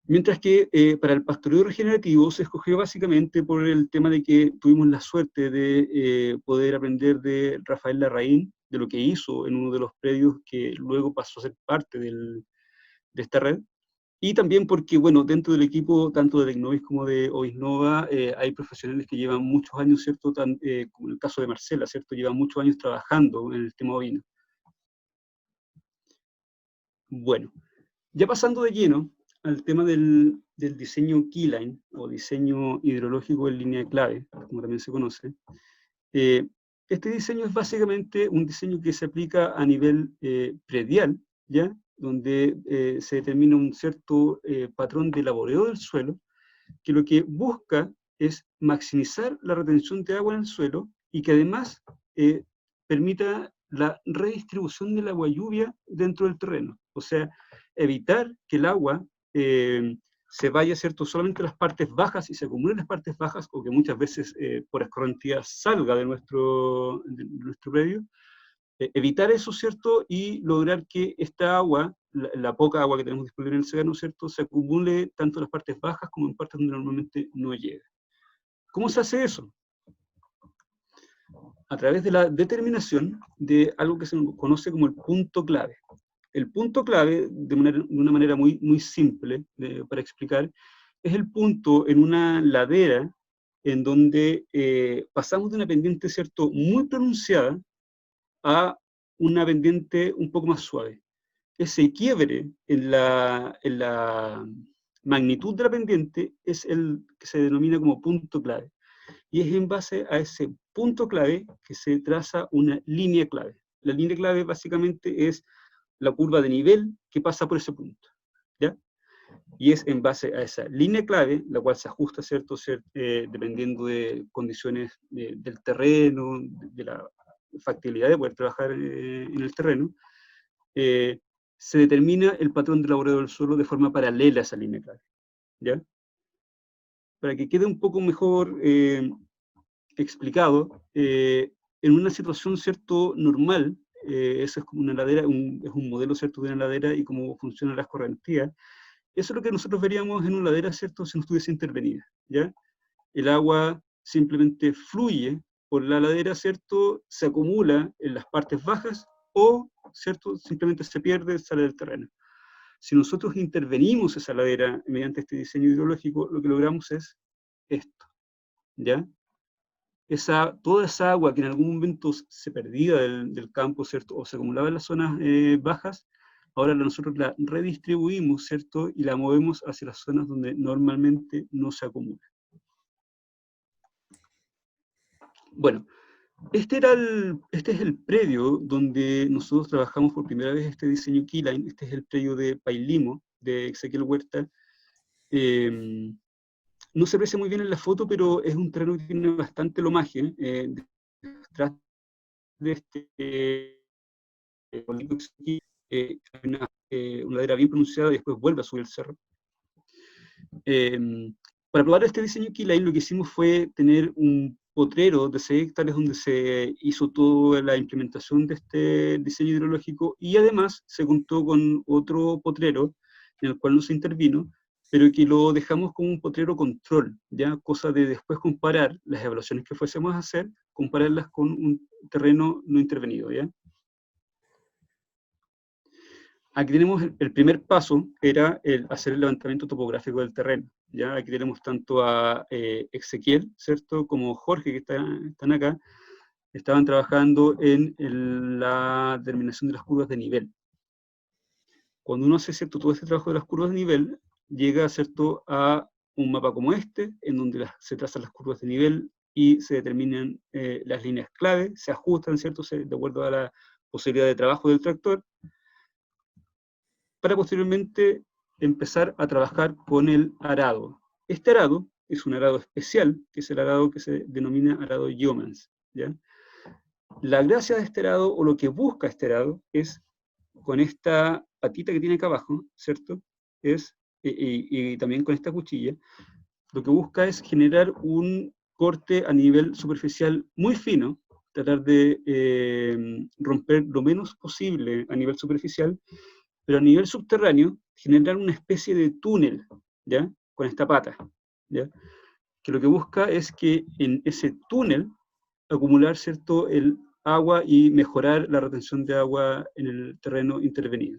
Mientras que para el pastoreo regenerativo se escogió básicamente por el tema de que tuvimos la suerte de poder aprender de Rafael Larraín, de lo que hizo en uno de los predios que luego pasó a ser parte de esta red. Y también porque, bueno, dentro del equipo, tanto de Tecnovis como de Oisnova, hay profesionales que llevan muchos años, ¿cierto?, como en el caso de Marcela, ¿cierto?, llevan muchos años trabajando en el tema ovino. Bueno, ya pasando de lleno al tema del diseño keyline, o diseño hidrológico en línea clave, como también se conoce, este diseño es básicamente un diseño que se aplica a nivel predial, ¿ya?, donde se determina un cierto patrón de laboreo del suelo, que lo que busca es maximizar la retención de agua en el suelo y que además permita la redistribución del agua lluvia dentro del terreno. O sea, evitar que el agua se vaya, ¿cierto?, solamente a las partes bajas y se acumule en las partes bajas, o que muchas veces por escorrentía salga de nuestro predio. Evitar eso, ¿cierto?, y lograr que esta agua, la poca agua que tenemos disponible en el océano, ¿cierto?, se acumule tanto en las partes bajas como en partes donde normalmente no llega. ¿Cómo se hace eso? A través de la determinación de algo que se conoce como el punto clave. El punto clave, de una manera muy, muy simple para explicar, es el punto en una ladera en donde pasamos de una pendiente, ¿cierto?, muy pronunciada a una pendiente un poco más suave. Ese quiebre en la magnitud de la pendiente es el que se denomina como punto clave. Y es en base a ese punto clave que se traza una línea clave. La línea clave básicamente es la curva de nivel que pasa por ese punto, ¿ya? Y es en base a esa línea clave, la cual se ajusta, ¿cierto? Dependiendo de condiciones del terreno, de la factibilidad de poder trabajar en el terreno, se determina el patrón de laboreo del suelo de forma paralela a esa línea clave, ¿ya? Para que quede un poco mejor explicado, en una situación, ¿cierto?, normal, eso es como una ladera, es un modelo, ¿cierto?, de una ladera y cómo funcionan las correntías. Eso es lo que nosotros veríamos en una ladera, ¿cierto?, si no estuviese intervenida, ¿ya? El agua simplemente fluye por la ladera, ¿cierto?, se acumula en las partes bajas o, ¿cierto?, simplemente se pierde, sale del terreno. Si nosotros intervenimos esa ladera mediante este diseño hidrológico, lo que logramos es esto, ¿ya? Toda esa agua que en algún momento se perdía del campo, ¿cierto?, o se acumulaba en las zonas bajas, ahora nosotros la redistribuimos, ¿cierto?, y la movemos hacia las zonas donde normalmente no se acumula. Bueno, este es el predio donde nosotros trabajamos por primera vez este diseño Keyline. Este es el predio de Pailimo, de Ezequiel Huerta. No se aprecia muy bien en la foto, pero es un terreno que tiene bastante lomaje. Detrás de este hay una ladera bien pronunciada y después vuelve a subir el cerro. Para probar este diseño Keyline, lo que hicimos fue tener un potrero de 6 hectáreas donde se hizo toda la implementación de este diseño hidrológico, y además se contó con otro potrero en el cual no se intervino, pero que lo dejamos como un potrero control, ya, cosa de después comparar las evaluaciones que fuésemos a hacer, compararlas con un terreno no intervenido, ¿ya? Aquí tenemos el primer paso, era hacer el levantamiento topográfico del terreno. ¿Ya? Aquí tenemos tanto a Ezequiel, ¿cierto?, como Jorge, que están acá, estaban trabajando en la determinación de las curvas de nivel. Cuando uno hace, ¿cierto?, todo este trabajo de las curvas de nivel, llega, ¿cierto?, a un mapa como este, en donde se trazan las curvas de nivel y se determinan las líneas clave, se ajustan, ¿cierto?, de acuerdo a la posibilidad de trabajo del tractor, para posteriormente empezar a trabajar con el arado. Este arado es un arado especial, que es el arado que se denomina arado Yeomans, ¿ya? La gracia de este arado, o lo que busca este arado, es, con esta patita que tiene acá abajo, ¿cierto?, y también con esta cuchilla, lo que busca es generar un corte a nivel superficial muy fino, tratar de romper lo menos posible a nivel superficial, pero a nivel subterráneo generar una especie de túnel, ¿ya?, con esta pata, ¿ya?, que lo que busca es que en ese túnel acumular, ¿cierto?, el agua y mejorar la retención de agua en el terreno intervenido.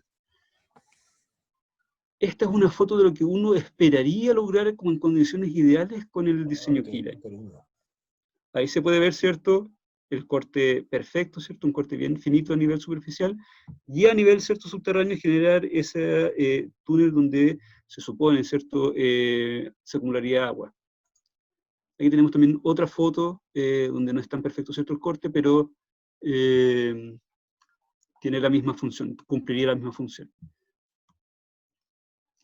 Esta es una foto de lo que uno esperaría lograr como en condiciones ideales con el diseño Keyline. Ahí se puede ver, ¿cierto?, el corte perfecto, ¿cierto?, un corte bien finito a nivel superficial, y a nivel, ¿cierto?, subterráneo, generar ese túnel donde se supone, ¿cierto?, se acumularía agua. Aquí tenemos también otra foto donde no es tan perfecto, ¿cierto?, el corte, pero tiene la misma función, cumpliría la misma función.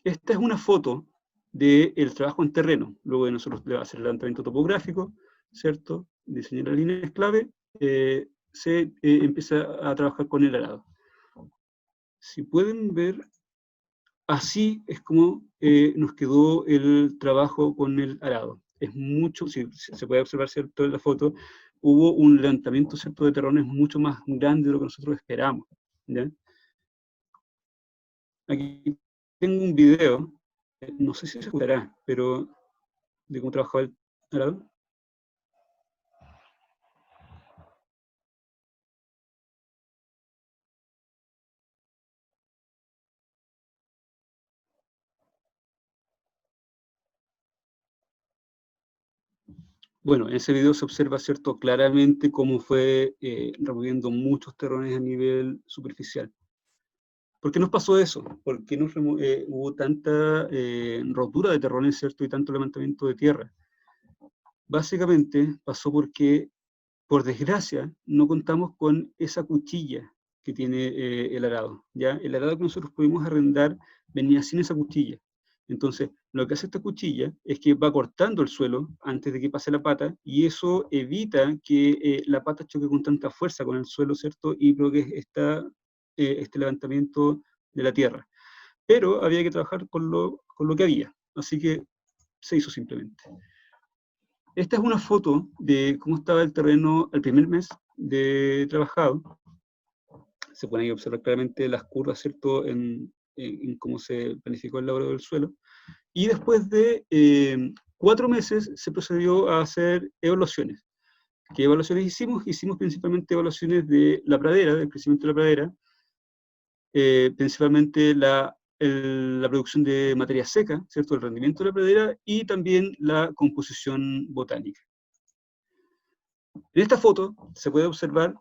Esta es una foto del trabajo en terreno, luego de nosotros hacer el levantamiento topográfico, ¿cierto?, diseñar las líneas clave, se empieza a trabajar con el arado. Si pueden ver, así es como nos quedó el trabajo con el arado. Es mucho, si se puede observar, ¿cierto?, en la foto, hubo un levantamiento, ¿cierto?, de terrones mucho más grande de lo que nosotros esperamos, ¿ya? Aquí tengo un video, no sé si se escuchará, pero de cómo trabajaba el arado. Bueno, en ese video se observa, ¿cierto?, claramente cómo fue removiendo muchos terrones a nivel superficial. ¿Por qué nos pasó eso? ¿Por qué hubo tanta rotura de terrones, ¿cierto?, y tanto levantamiento de tierra? Básicamente pasó porque, por desgracia, no contamos con esa cuchilla que tiene el arado, ¿ya? El arado que nosotros pudimos arrendar venía sin esa cuchilla. Entonces, lo que hace esta cuchilla es que va cortando el suelo antes de que pase la pata, y eso evita que la pata choque con tanta fuerza con el suelo, ¿cierto? Y provoque este levantamiento de la tierra. Pero había que trabajar con lo que había, así que se hizo simplemente. Esta es una foto de cómo estaba el terreno al primer mes de trabajado. Se pueden ahí observar claramente las curvas, ¿cierto?, en cómo se planificó el labrado del suelo. Y después de 4 meses se procedió a hacer evaluaciones. ¿Qué evaluaciones hicimos? Hicimos principalmente evaluaciones de la pradera, del crecimiento de la pradera, principalmente la producción de materia seca, ¿cierto?, el rendimiento de la pradera, y también la composición botánica. En esta foto se puede observar,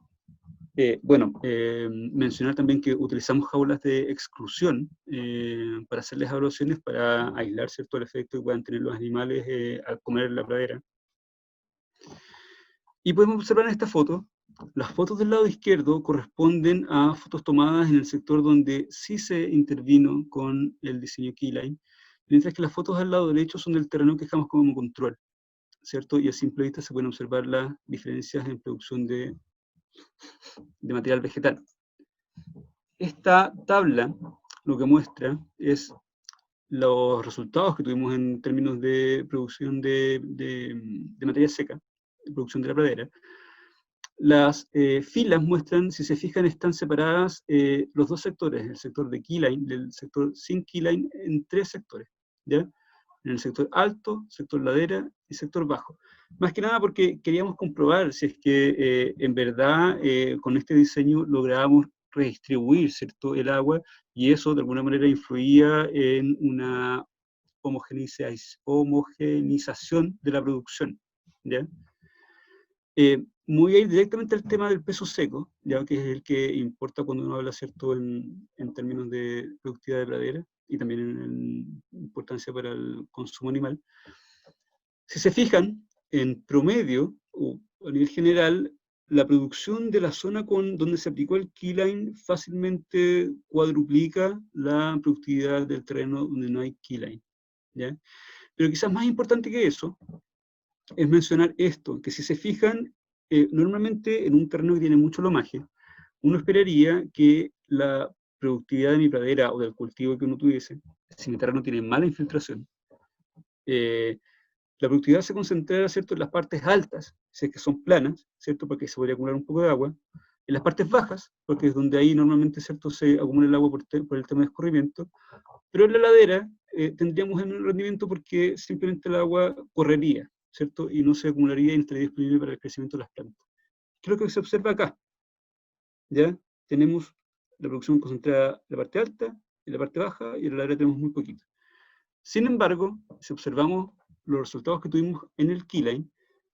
mencionar también que utilizamos jaulas de exclusión para hacer las evaluaciones, para aislar, ¿cierto?, el efecto que puedan tener los animales al comer la pradera. Y podemos observar en esta foto, las fotos del lado izquierdo corresponden a fotos tomadas en el sector donde sí se intervino con el diseño Keyline, mientras que las fotos del lado derecho son del terreno que dejamos como control, ¿cierto? Y a simple vista se pueden observar las diferencias en producción de material vegetal. Esta tabla lo que muestra es los resultados que tuvimos en términos de producción de materia seca, de producción de la pradera. Las filas muestran, si se fijan, están separadas los dos sectores, el sector de keyline, del sector sin keyline, en 3 sectores, ¿ya? En el sector alto, sector ladera y sector bajo. Más que nada porque queríamos comprobar si es que en verdad con este diseño lográbamos redistribuir, ¿cierto?, el agua, y eso de alguna manera influía en una homogenización de la producción, ¿ya? Voy a ir directamente al tema del peso seco, ya que es el que importa cuando uno habla, ¿cierto?, en términos de productividad de pradera y también en importancia para el consumo animal. Si se fijan, en promedio, o a nivel general, la producción de la zona donde se aplicó el keyline fácilmente cuadruplica la productividad del terreno donde no hay keyline, ¿ya? Pero quizás más importante que eso es mencionar esto, que si se fijan, normalmente en un terreno que tiene mucho lomaje, uno esperaría que la productividad de mi pradera o del cultivo que uno tuviese, si mi terreno tiene mala infiltración, la productividad se concentrará, ¿cierto?, en las partes altas, si es que son planas, ¿cierto?, porque se podría acumular un poco de agua, en las partes bajas, porque es donde ahí normalmente, ¿cierto?, se acumula el agua por el tema de escurrimiento, pero en la ladera tendríamos el rendimiento porque simplemente el agua correría, ¿cierto?, y no se acumularía y estaría disponible para el crecimiento de las plantas. ¿Qué es lo que se observa acá? ¿Ya? Tenemos la producción concentrada en la parte alta, en la parte baja, y en la ladera tenemos muy poquito. Sin embargo, si observamos los resultados que tuvimos en el keyline,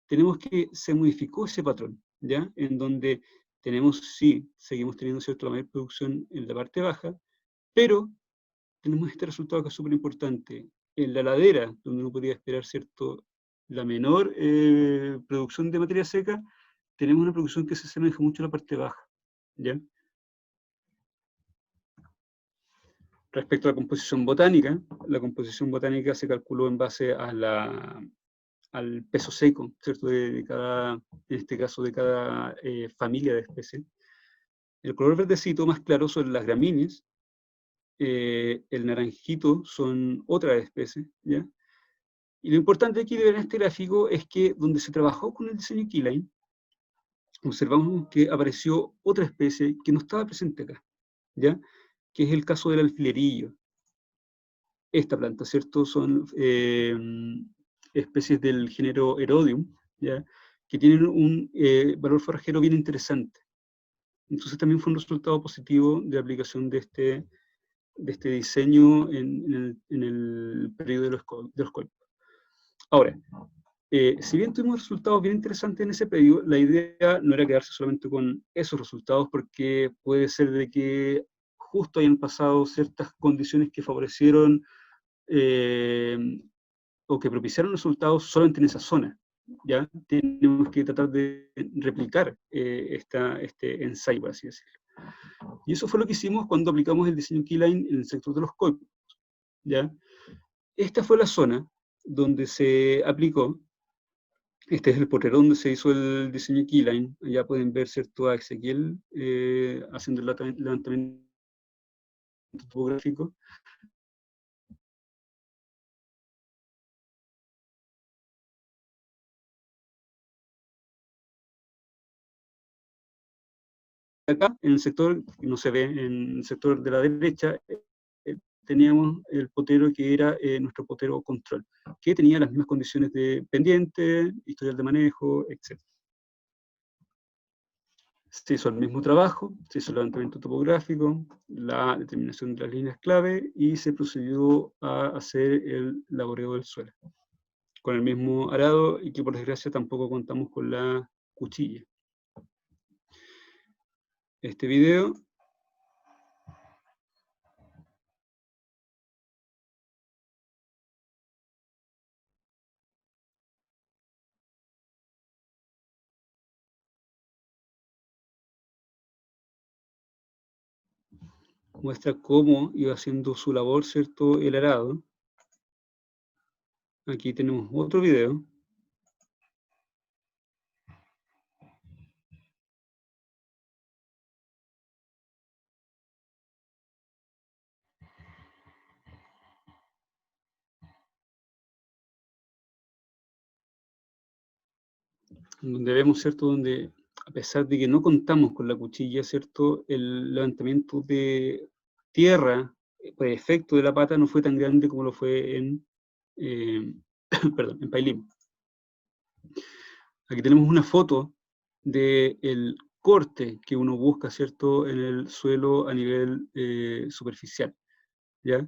tenemos que se modificó ese patrón, ¿ya? En donde tenemos, sí, seguimos teniendo, ¿cierto?, la mayor producción en la parte baja, pero tenemos este resultado que es súper importante. En la ladera, donde uno podría esperar, ¿cierto?, la menor producción de materia seca, tenemos una producción que se asemeja mucho a la parte baja, ¿ya? Respecto a la composición botánica se calculó en base a al peso seco, ¿cierto?, de cada, en este caso, de cada familia de especies. El color verdecito más claro son las gramíneas, el naranjito son otras especies, ¿ya? Y lo importante aquí de ver en este gráfico es que donde se trabajó con el diseño Keyline, observamos que apareció otra especie que no estaba presente acá, ¿ya? Que es el caso del alfilerillo. Esta planta, ¿cierto? Son especies del género Erodium, ¿ya?, que tienen un valor forrajero bien interesante. Entonces también fue un resultado positivo de aplicación de este diseño en el periodo de los colpos. Ahora, si bien tuvimos resultados bien interesantes en ese predio, la idea no era quedarse solamente con esos resultados, porque puede ser de que justo hayan pasado ciertas condiciones que favorecieron o que propiciaron resultados solamente en esa zona. ¿Ya? Tenemos que tratar de replicar este ensayo, por así decirlo. Y eso fue lo que hicimos cuando aplicamos el diseño Keyline en el sector de los coipos. ¿Ya? Esta fue la zona donde se aplicó. Este es el potrero donde se hizo el diseño Keyline. Allá pueden ver, ¿cierto?, a Ezequiel haciendo el levantamiento topográfico. Acá, en el sector, no se ve, en el sector de la derecha, teníamos el potero que era nuestro potero control, que tenía las mismas condiciones de pendiente, historial de manejo, etc. Se hizo el mismo trabajo, se hizo el levantamiento topográfico, la determinación de las líneas clave, y se procedió a hacer el laboreo del suelo. Con el mismo arado, y que por desgracia tampoco contamos con la cuchilla. Este video muestra cómo iba haciendo su labor, ¿cierto?, el arado. Aquí tenemos otro video. Donde vemos, ¿cierto?, donde a pesar de que no contamos con la cuchilla, ¿cierto?, el levantamiento de tierra por efecto de la pata no fue tan grande como lo fue en, perdón, en Pailimo. Aquí tenemos una foto del corte que uno busca, ¿cierto?, en el suelo a nivel superficial, ¿ya?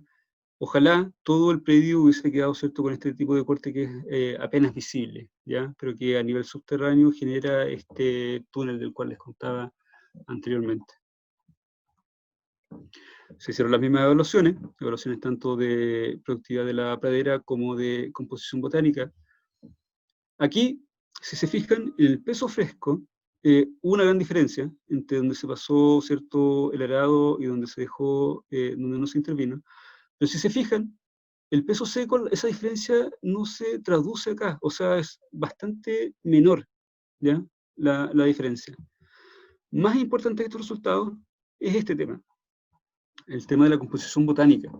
Ojalá todo el predio hubiese quedado, ¿cierto?, con este tipo de corte que es apenas visible, ¿ya? Pero que a nivel subterráneo genera este túnel del cual les contaba anteriormente. Se hicieron las mismas evaluaciones tanto de productividad de la pradera como de composición botánica. Aquí, si se fijan, en el peso fresco, hubo una gran diferencia entre donde se pasó, ¿cierto?, el arado y donde se dejó, donde no se intervino. Pero si se fijan, el peso seco, esa diferencia no se traduce acá, o sea, es bastante menor, ¿ya?, la diferencia. Más importante de estos resultados es este tema, el tema de la composición botánica.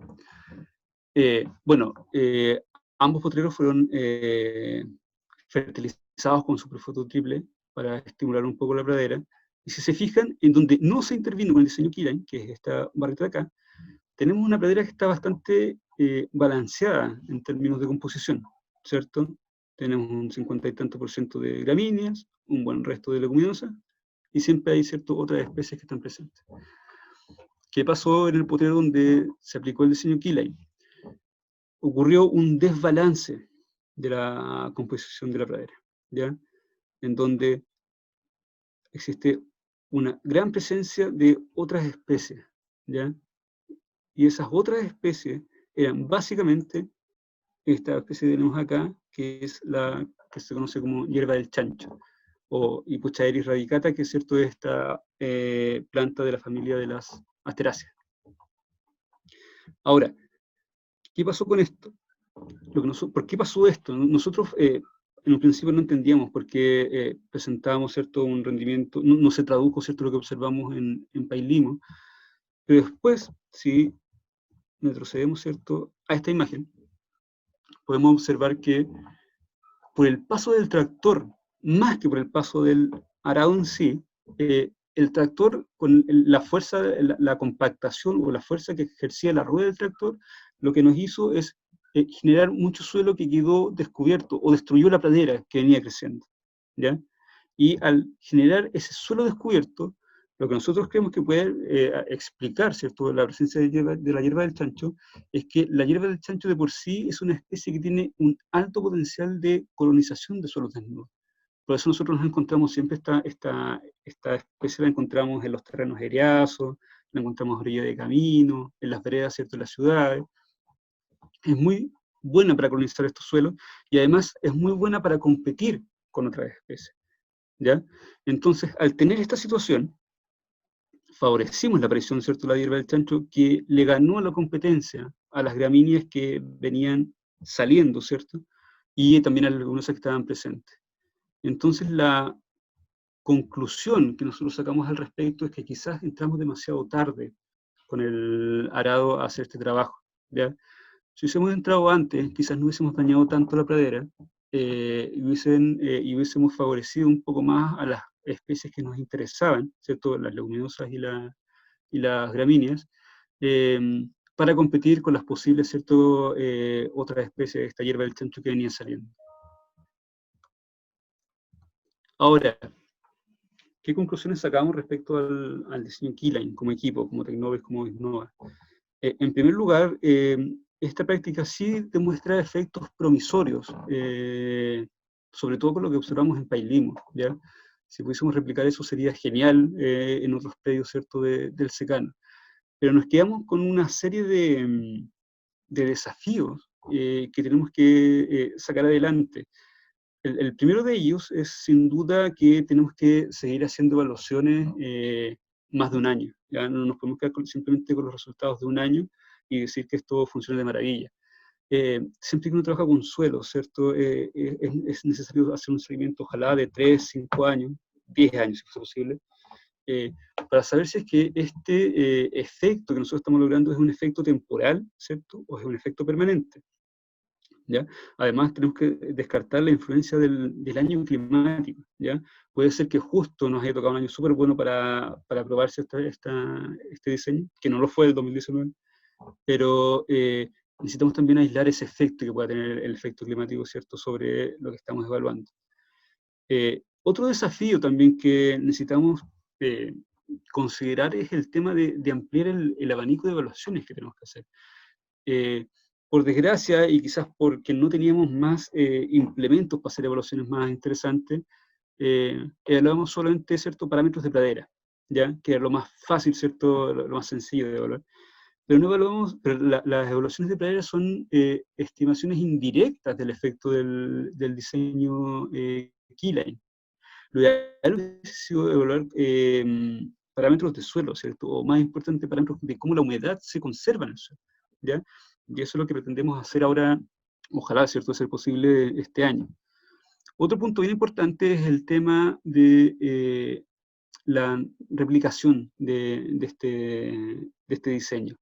Ambos potreros fueron fertilizados con superfosfato triple para estimular un poco la pradera, y si se fijan, en donde no se intervino con el diseño Keyline, que es esta barrita de acá, tenemos una pradera que está bastante balanceada en términos de composición, ¿cierto? Tenemos un 50 y tanto % de gramíneas, un buen resto de leguminosas, y siempre hay, ¿cierto?, otras especies que están presentes. ¿Qué pasó en el potrero donde se aplicó el diseño Keyline? Ocurrió un desbalance de la composición de la pradera, ¿ya?, en donde existe una gran presencia de otras especies, ¿ya? Y esas otras especies eran básicamente esta especie que tenemos acá, que es la que se conoce como hierba del chancho, o Hipochaeris radicata, que es, cierto, esta planta de la familia de las asteráceas. Ahora, ¿qué pasó con esto? ¿Por qué pasó esto? Nosotros en un principio no entendíamos por qué presentábamos, ¿cierto?, un rendimiento, no se tradujo, ¿cierto?, lo que observamos en Pailimo, pero después, si retrocedemos, ¿cierto?, a esta imagen, podemos observar que por el paso del tractor, más que por el paso del arado en sí, el tractor, con la fuerza, la compactación o la fuerza que ejercía la rueda del tractor, lo que nos hizo es generar mucho suelo que quedó descubierto o destruyó la pradera que venía creciendo, ¿ya? Y al generar ese suelo descubierto, Lo que nosotros creemos que puede explicar, ¿cierto?, la presencia de la hierba del chancho, es que la hierba del chancho de por sí es una especie que tiene un alto potencial de colonización de suelos desnudos. Por eso nosotros nos encontramos siempre esta especie, la encontramos en los terrenos eriazos, la encontramos a orilla de caminos, en las veredas, ¿cierto?, en las ciudades. Es muy buena para colonizar estos suelos y además es muy buena para competir con otras especies, ¿ya? Entonces, al tener esta situación, favorecimos la aparición, ¿cierto?, de la hierba del chancho, que le ganó la competencia a las gramíneas que venían saliendo, ¿cierto?, y también a algunas que estaban presentes. Entonces, la conclusión que nosotros sacamos al respecto es que quizás entramos demasiado tarde con el arado a hacer este trabajo, ¿ya? Si hubiésemos entrado antes, quizás no hubiésemos dañado tanto la pradera y hubiésemos favorecido un poco más a las especies que nos interesaban, ¿cierto?, las leguminosas y las gramíneas, para competir con las posibles, ¿cierto?, otras especies de esta hierba del chancho que venían saliendo. Ahora, ¿qué conclusiones sacamos respecto al diseño Keyline como equipo, como Tecnobis, como Visnova? En primer lugar, esta práctica sí demuestra efectos promisorios, sobre todo con lo que observamos en Pailimo, ¿ya? Si pudiésemos replicar eso sería genial en otros predios, ¿cierto?, del secano. Pero nos quedamos con una serie de desafíos que tenemos que sacar adelante. El primero de ellos es sin duda que tenemos que seguir haciendo evaluaciones más de un año. Ya no nos podemos quedar simplemente con los resultados de un año y decir que esto funciona de maravilla. Siempre que uno trabaja con suelo, ¿cierto? Es necesario hacer un seguimiento, ojalá de 3, 5 años, 10 años si es posible, para saber si es que este efecto que nosotros estamos logrando es un efecto temporal, ¿cierto?, o es un efecto permanente. ¿Ya? Además, tenemos que descartar la influencia del año climático, ¿ya? Puede ser que justo nos haya tocado un año súper bueno para probarse este diseño, que no lo fue el 2019, pero necesitamos también aislar ese efecto que pueda tener el efecto climático, ¿cierto?, sobre lo que estamos evaluando. Otro desafío también que necesitamos considerar es el tema de ampliar el abanico de evaluaciones que tenemos que hacer. Por desgracia, y quizás porque no teníamos más implementos para hacer evaluaciones más interesantes, evaluamos solamente ciertos parámetros de pradera, ¿ya?, que era lo más fácil, ¿cierto?, lo más sencillo de evaluar. Pero no evaluamos, pero las evaluaciones de pradera son estimaciones indirectas del efecto del diseño Keyline. Lo ideal hubiese sido evaluar parámetros de suelo, ¿cierto?, o más importante, parámetros de cómo la humedad se conserva en el suelo, ¿ya? Y eso es lo que pretendemos hacer ahora, ojalá, ¿cierto?, ser posible este año. Otro punto bien importante es el tema de la replicación de este diseño.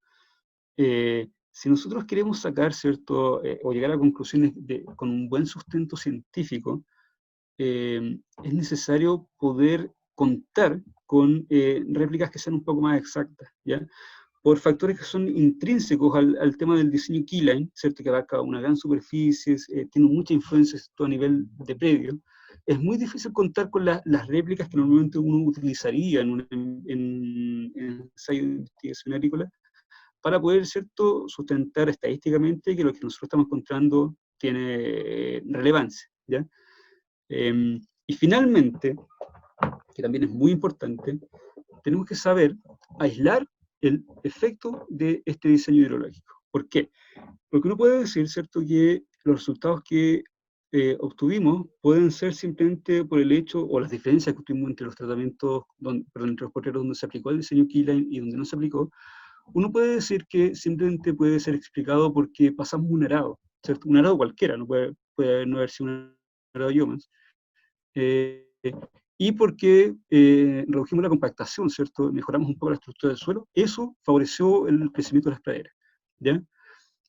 Si nosotros queremos sacar, ¿cierto?, o llegar a conclusiones con un buen sustento científico, es necesario poder contar con réplicas que sean un poco más exactas, ¿ya?, por factores que son intrínsecos al tema del diseño Keyline, ¿cierto?, que abarca una gran superficie, tiene mucha influencia a nivel de predio. Es muy difícil contar con las réplicas que normalmente uno utilizaría en ensayo de investigación agrícola para poder, ¿cierto?, sustentar estadísticamente que lo que nosotros estamos encontrando tiene relevancia, ¿ya? Y finalmente, que también es muy importante, tenemos que saber aislar el efecto de este diseño hidrológico. ¿Por qué? Porque uno puede decir, ¿cierto?, que los resultados que obtuvimos pueden ser simplemente por el hecho, o las diferencias que obtuvimos entre los tratamientos, entre los potreros donde se aplicó el diseño Keyline y donde no se aplicó. Uno puede decir que simplemente puede ser explicado porque pasamos un arado, ¿cierto?, un arado cualquiera, no puede no haber sido un arado Yeomans, y porque redujimos la compactación, ¿cierto?, mejoramos un poco la estructura del suelo, eso favoreció el crecimiento de las praderas, ¿ya?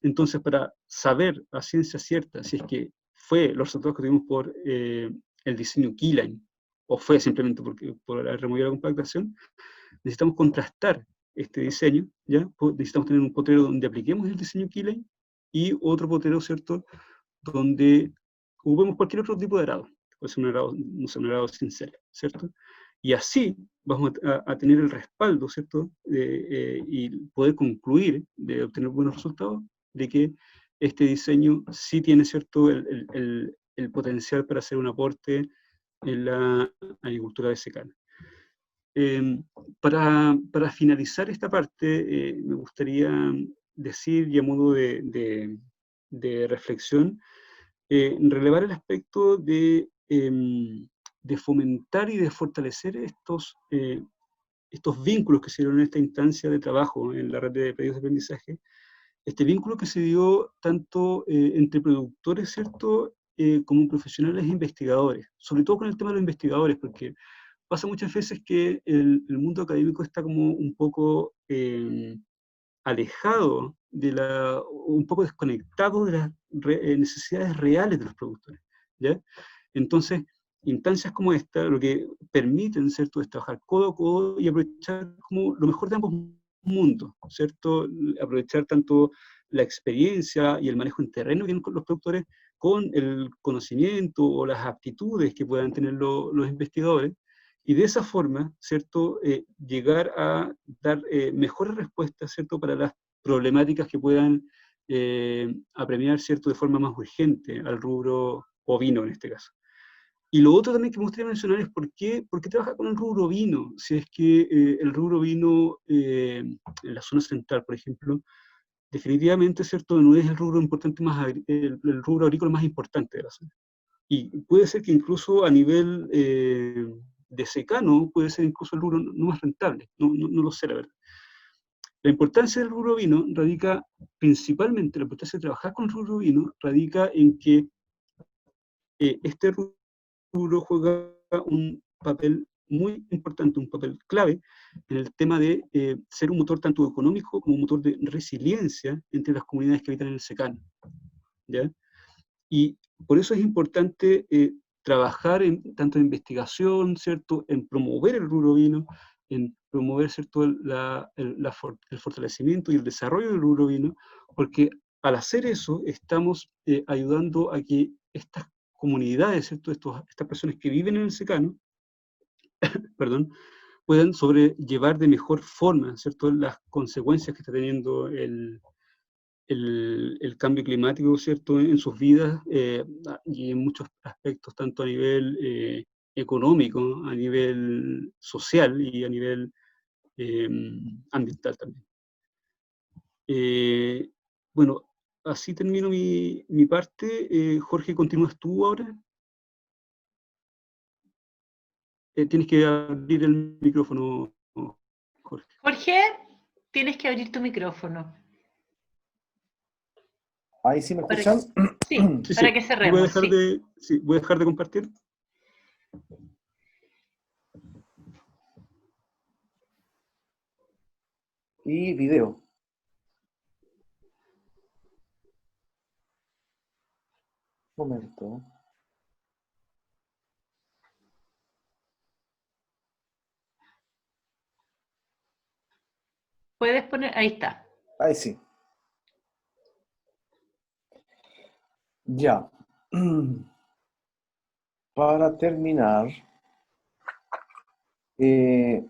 Entonces, para saber a ciencia cierta si es que fue los resultados que tuvimos por el diseño Keyline, o fue simplemente por la remover la compactación, necesitamos contrastar este diseño, ¿ya? Necesitamos tener un potrero donde apliquemos el diseño Keyline y otro potrero, ¿cierto?, donde ocupemos cualquier otro tipo de arado. Puede ser un arado, no sé, un arado sincero, ¿cierto? Y así vamos a tener el respaldo, ¿cierto? Y poder concluir de obtener buenos resultados, de que este diseño sí tiene, ¿cierto?, el potencial para hacer un aporte en la agricultura de secano. Para finalizar esta parte, me gustaría decir, y a modo de reflexión, relevar el aspecto de fomentar y de fortalecer estos vínculos que se dieron en esta instancia de trabajo en la red de pedidos de aprendizaje, este vínculo que se dio tanto entre productores, ¿cierto?, como profesionales e investigadores, sobre todo con el tema de los investigadores, porque pasa muchas veces que el mundo académico está como un poco alejado, un poco desconectado de las necesidades reales de los productores, ¿ya? Entonces, instancias como esta, lo que permiten, ¿cierto?, es trabajar codo a codo y aprovechar como lo mejor de ambos mundos, ¿cierto? Aprovechar tanto la experiencia y el manejo en terreno que tienen los productores con el conocimiento o las aptitudes que puedan tener los investigadores, y de esa forma, ¿cierto?, llegar a dar mejores respuestas, ¿cierto?, para las problemáticas que puedan apremiar, ¿cierto?, de forma más urgente al rubro ovino en este caso. Y lo otro también que me gustaría mencionar es por qué trabajar con el rubro ovino, si es que el rubro ovino en la zona central, por ejemplo, definitivamente, ¿cierto?, no es el rubro importante el rubro agrícola más importante de la zona. Y puede ser que incluso a nivel de secano, puede ser incluso el rubro no más rentable, no lo sé, la verdad. La importancia del rubro ovino radica principalmente, la importancia de trabajar con el rubro ovino radica en que este rubro juega un papel muy importante, un papel clave en el tema de ser un motor tanto económico como un motor de resiliencia entre las comunidades que habitan en el secano, ¿ya? Y por eso es importante trabajar tanto en investigación, ¿cierto?, en promover el rubro ovino, en promover, ¿cierto?, el fortalecimiento y el desarrollo del rubro ovino, porque al hacer eso estamos ayudando a que estas comunidades, ¿cierto?, estas personas que viven en el secano, perdón, puedan sobrellevar de mejor forma, ¿cierto?, las consecuencias que está teniendo el cambio climático, ¿cierto?, en sus vidas y en muchos aspectos, tanto a nivel económico, a nivel social y a nivel ambiental también. Bueno, así termino mi parte. Jorge, ¿continúas tú ahora? Tienes que abrir el micrófono, Jorge. Jorge, tienes que abrir tu micrófono. ¿Ahí sí me escuchan? Sí, Sí, para sí. que cerremos. Voy a dejar de compartir. Y video. Un momento. Puedes poner, ahí está. Ahí sí. Ya. Para terminar, les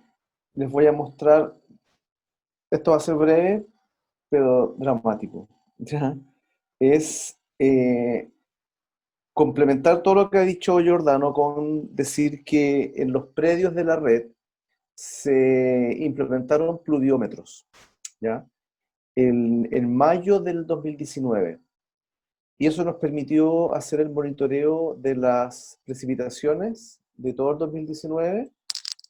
voy a mostrar, esto va a ser breve, pero dramático. ¿Ya? Es complementar todo lo que ha dicho Giordano con decir que en los predios de la red se implementaron pluviómetros, ¿ya? En mayo del 2019. Y eso nos permitió hacer el monitoreo de las precipitaciones de todo el 2019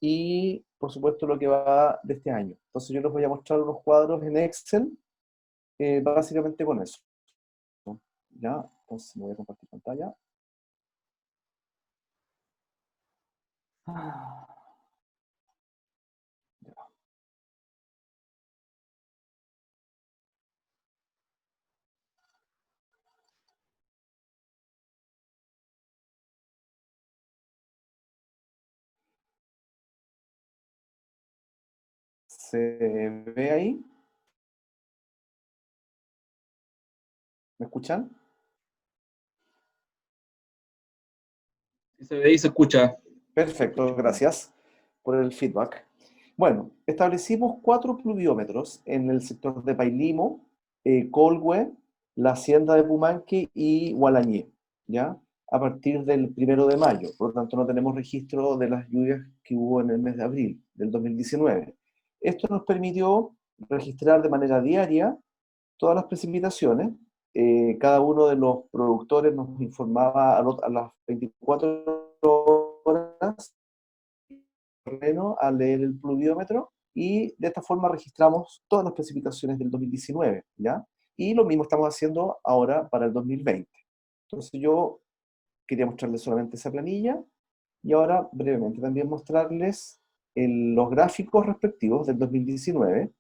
y, por supuesto, lo que va de este año. Entonces yo les voy a mostrar unos cuadros en Excel, básicamente con eso. ¿Ya? Entonces me voy a compartir pantalla. Ya. ¿Se ve ahí? ¿Me escuchan? Si se ve y se escucha. Perfecto, gracias. por el feedback. Bueno, establecimos 4 pluviómetros en el sector de Pailimo, Colhue, la hacienda de Pumanque y Gualañé, ¿ya? A partir del 1 de mayo. Por lo tanto, no tenemos registro de las lluvias que hubo en el mes de abril del 2019. Esto nos permitió registrar de manera diaria todas las precipitaciones. Cada uno de los productores nos informaba a las 24 horas a leer el pluviómetro, y de esta forma registramos todas las precipitaciones del 2019, ¿ya? Y lo mismo estamos haciendo ahora para el 2020. Entonces yo quería mostrarles solamente esa planilla, y ahora brevemente también mostrarles los gráficos respectivos del 2019.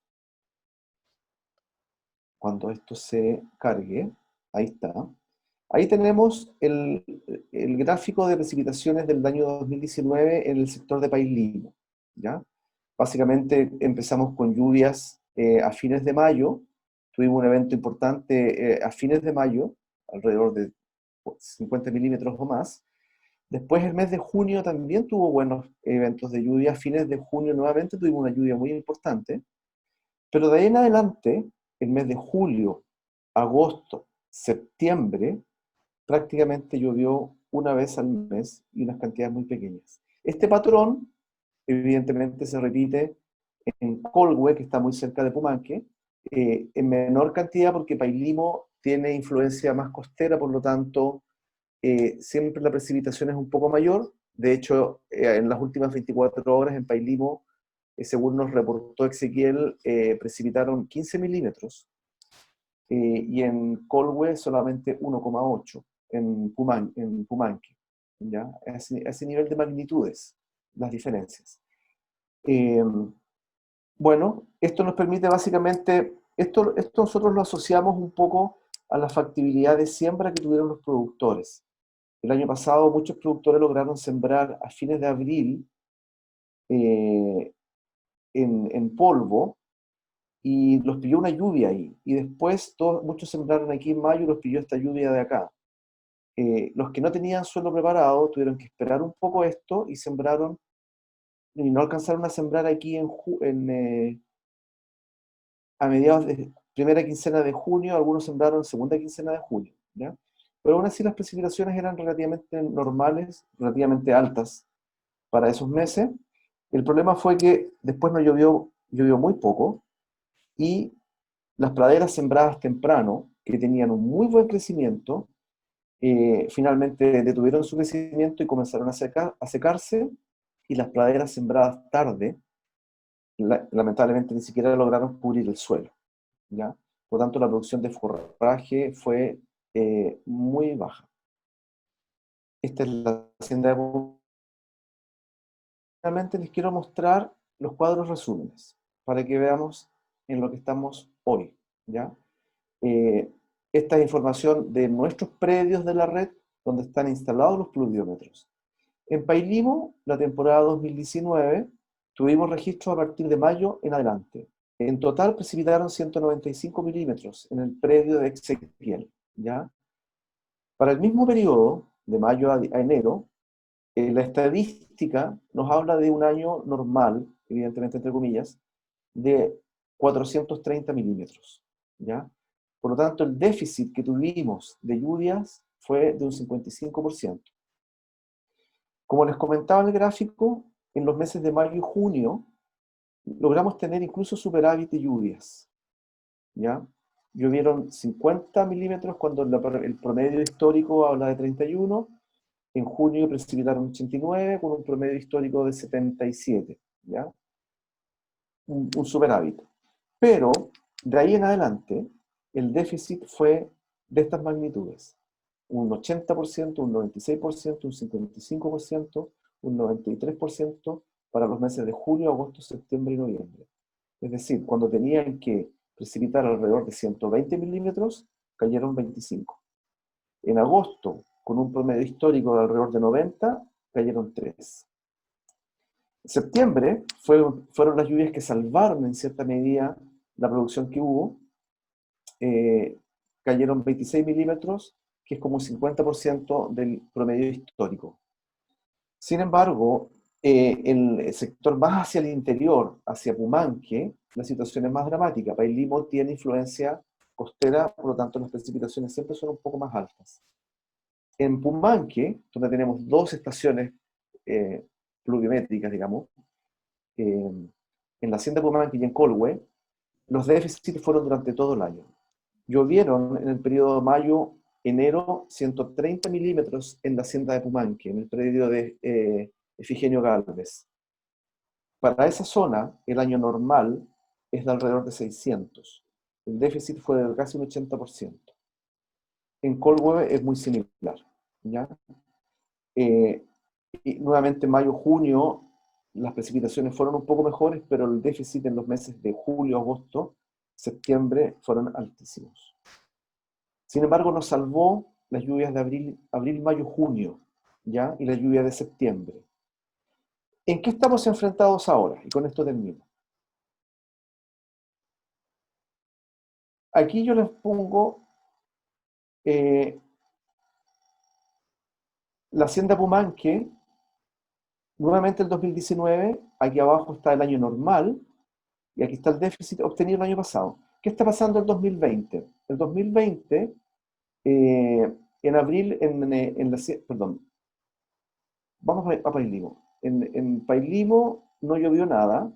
Cuando esto se cargue, ahí está. Ahí tenemos el gráfico de precipitaciones del año 2019 en el sector de Pailimo, ¿ya? Básicamente empezamos con lluvias a fines de mayo, tuvimos un evento importante a fines de mayo, alrededor de 50 milímetros o más. Después el mes de junio también tuvo buenos eventos de lluvia, a fines de junio nuevamente tuvimos una lluvia muy importante, pero de ahí en adelante, el mes de julio, agosto, septiembre, prácticamente llovió una vez al mes y unas cantidades muy pequeñas. Este patrón, evidentemente, se repite en Colhue, que está muy cerca de Pumanque, en menor cantidad porque Pailimo tiene influencia más costera, por lo tanto, siempre la precipitación es un poco mayor. De hecho, en las últimas 24 horas en Pailimo, según nos reportó Ezequiel, precipitaron 15 milímetros, y en Colhue solamente 1,8 en Pumanque, ¿ya? A ese nivel de magnitudes, las diferencias. Bueno, esto nos permite básicamente, esto nosotros lo asociamos un poco a la factibilidad de siembra que tuvieron los productores. El año pasado muchos productores lograron sembrar a fines de abril en polvo, y los pilló una lluvia ahí. Y después muchos sembraron aquí en mayo y los pilló esta lluvia de acá. Los que no tenían suelo preparado tuvieron que esperar un poco esto y sembraron, y no alcanzaron a sembrar aquí a mediados de primera quincena de junio, algunos sembraron segunda quincena de julio, ¿ya? Pero aún así las precipitaciones eran relativamente normales, relativamente altas para esos meses. El problema fue que después no llovió muy poco, y las praderas sembradas temprano, que tenían un muy buen crecimiento, finalmente detuvieron su crecimiento y comenzaron a secarse, y las praderas sembradas tarde, lamentablemente ni siquiera lograron cubrir el suelo, ¿ya? Por lo tanto, la producción de forraje fue muy baja. Esta es la hacienda de Pumanque. Finalmente les quiero mostrar los cuadros resúmenes, para que veamos en lo que estamos hoy, ¿ya? Esta es información de nuestros predios de la red, donde están instalados los pluviómetros. En Pailimo, la temporada 2019, tuvimos registros a partir de mayo en adelante. En total precipitaron 195 milímetros en el predio de Ezequiel, ¿ya? Para el mismo periodo, de mayo a enero, la estadística nos habla de un año normal, evidentemente entre comillas, de 430 milímetros, ¿ya? Por lo tanto, el déficit que tuvimos de lluvias fue de un 55%. Como les comentaba en el gráfico, en los meses de mayo y junio logramos tener incluso superávit de lluvias, ¿ya? Llovieron 50 milímetros cuando el promedio histórico habla de 31. En junio precipitaron 89 con un promedio histórico de 77, ¿ya? Un superávit. Pero de ahí en adelante, el déficit fue de estas magnitudes: un 80%, un 96%, un 55%, un 93% para los meses de julio, agosto, septiembre y noviembre. Es decir, cuando tenían que precipitar alrededor de 120 milímetros, cayeron 25. En agosto, con un promedio histórico de alrededor de 90, cayeron 3. En septiembre fueron las lluvias que salvaron en cierta medida la producción que hubo. Cayeron 26 milímetros, que es como un 50% del promedio histórico. Sin embargo, el sector más hacia el interior, hacia Pumanque, la situación es más dramática. Pailimo tiene influencia costera, por lo tanto las precipitaciones siempre son un poco más altas. En Pumanque, donde tenemos dos estaciones pluviométricas, digamos, en la hacienda de Pumanque y en Colhue, los déficits fueron durante todo el año. Llovieron en el periodo de mayo-enero 130 milímetros en la hacienda de Pumanque, en el predio de Efigenio Gálvez. Para esa zona, el año normal es de alrededor de 600. El déficit fue de casi un 80%. En Colhue es muy similar, ¿ya? Y nuevamente mayo-junio las precipitaciones fueron un poco mejores, pero el déficit en los meses de julio, agosto, septiembre fueron altísimos. Sin embargo, nos salvó las lluvias de abril, mayo, junio, ¿ya? Y la lluvia de septiembre. ¿En qué estamos enfrentados ahora? Y con esto termino. Aquí yo les pongo la hacienda Pumanque, nuevamente el 2019, aquí abajo está el año normal, y aquí está el déficit obtenido el año pasado. ¿Qué está pasando en 2020? El 2020, en abril, perdón, vamos a Pailimo. En Pailimo no llovió nada.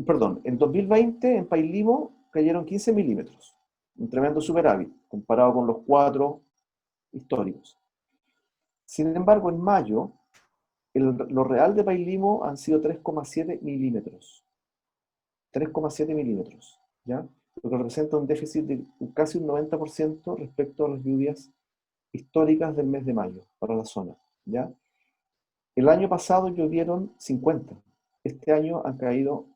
Perdón, en 2020 en Pailimo cayeron 15 milímetros. Un tremendo superávit, comparado con los 4 históricos. Sin embargo, en mayo, lo real de Pailimo han sido 3,7 milímetros. 3,7 milímetros, ¿ya? Lo que representa un déficit de casi un 90% respecto a las lluvias históricas del mes de mayo para la zona, ¿ya? El año pasado llovieron 50, este año han caído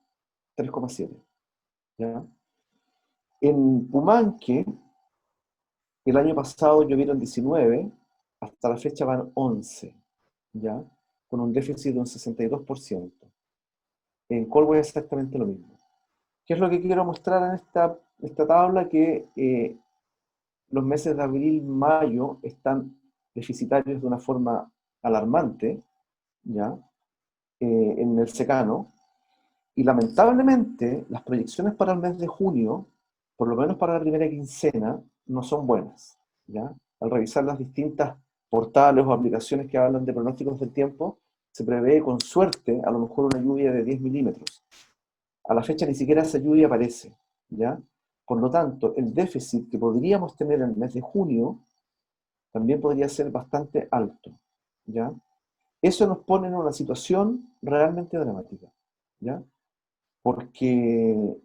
3,7, ¿ya? En Pumanque, el año pasado llovieron 19, hasta la fecha van 11, ¿ya? Con un déficit de un 62%. En Colhue es exactamente lo mismo. ¿Qué es lo que quiero mostrar en esta tabla? Que los meses de abril, mayo están deficitarios de una forma alarmante, ¿ya? En el secano, y lamentablemente las proyecciones para el mes de junio, por lo menos para la primera quincena, no son buenas, ¿ya? Al revisar las distintas portales o aplicaciones que hablan de pronósticos del tiempo, se prevé con suerte a lo mejor una lluvia de 10 milímetros. A la fecha ni siquiera esa lluvia aparece, ¿ya? Por lo tanto, el déficit que podríamos tener en el mes de junio también podría ser bastante alto, ¿ya? Eso nos pone en una situación realmente dramática, ¿ya? Porque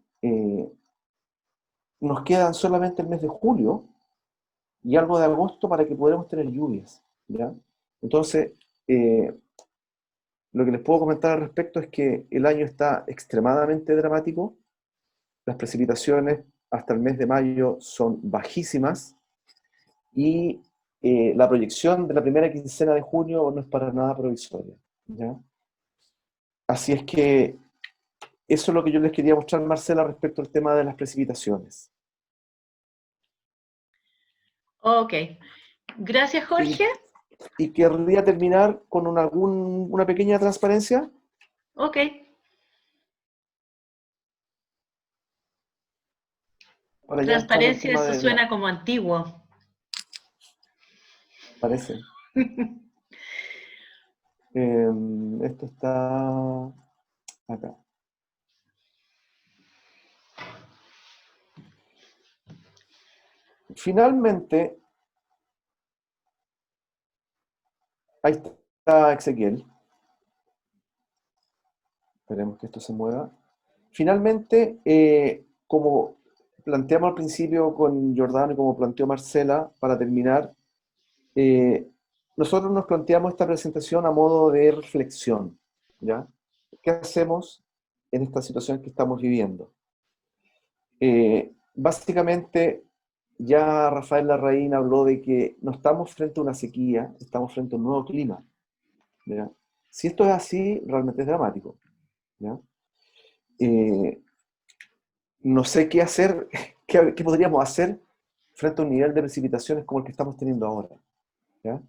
nos quedan solamente el mes de julio y algo de agosto para que podamos tener lluvias, ¿ya? Entonces, lo que les puedo comentar al respecto es que el año está extremadamente dramático. Las precipitaciones hasta el mes de mayo son bajísimas y la proyección de la primera quincena de junio no es para nada provisoria, ¿ya? Así es que eso es lo que yo les quería mostrar, Marcela, respecto al tema de las precipitaciones. Ok. Gracias, Jorge. Y querría terminar con una pequeña transparencia. Ok. Para ya entrar en el Transparencia, tema eso de suena como antiguo. parece. Esto está acá. Finalmente, ahí está Ezequiel. Esperemos que esto se mueva. Finalmente, como planteamos al principio con Jordano y como planteó Marcela, para terminar, nosotros nos planteamos esta presentación a modo de reflexión, ¿ya? ¿Qué hacemos en esta situación que estamos viviendo? Básicamente, ya Rafael Larraín habló de que no estamos frente a una sequía, estamos frente a un nuevo clima, ¿ya? Si esto es así, realmente es dramático, ¿ya? No sé qué hacer, qué podríamos hacer frente a un nivel de precipitaciones como el que estamos teniendo ahora, ¿ya?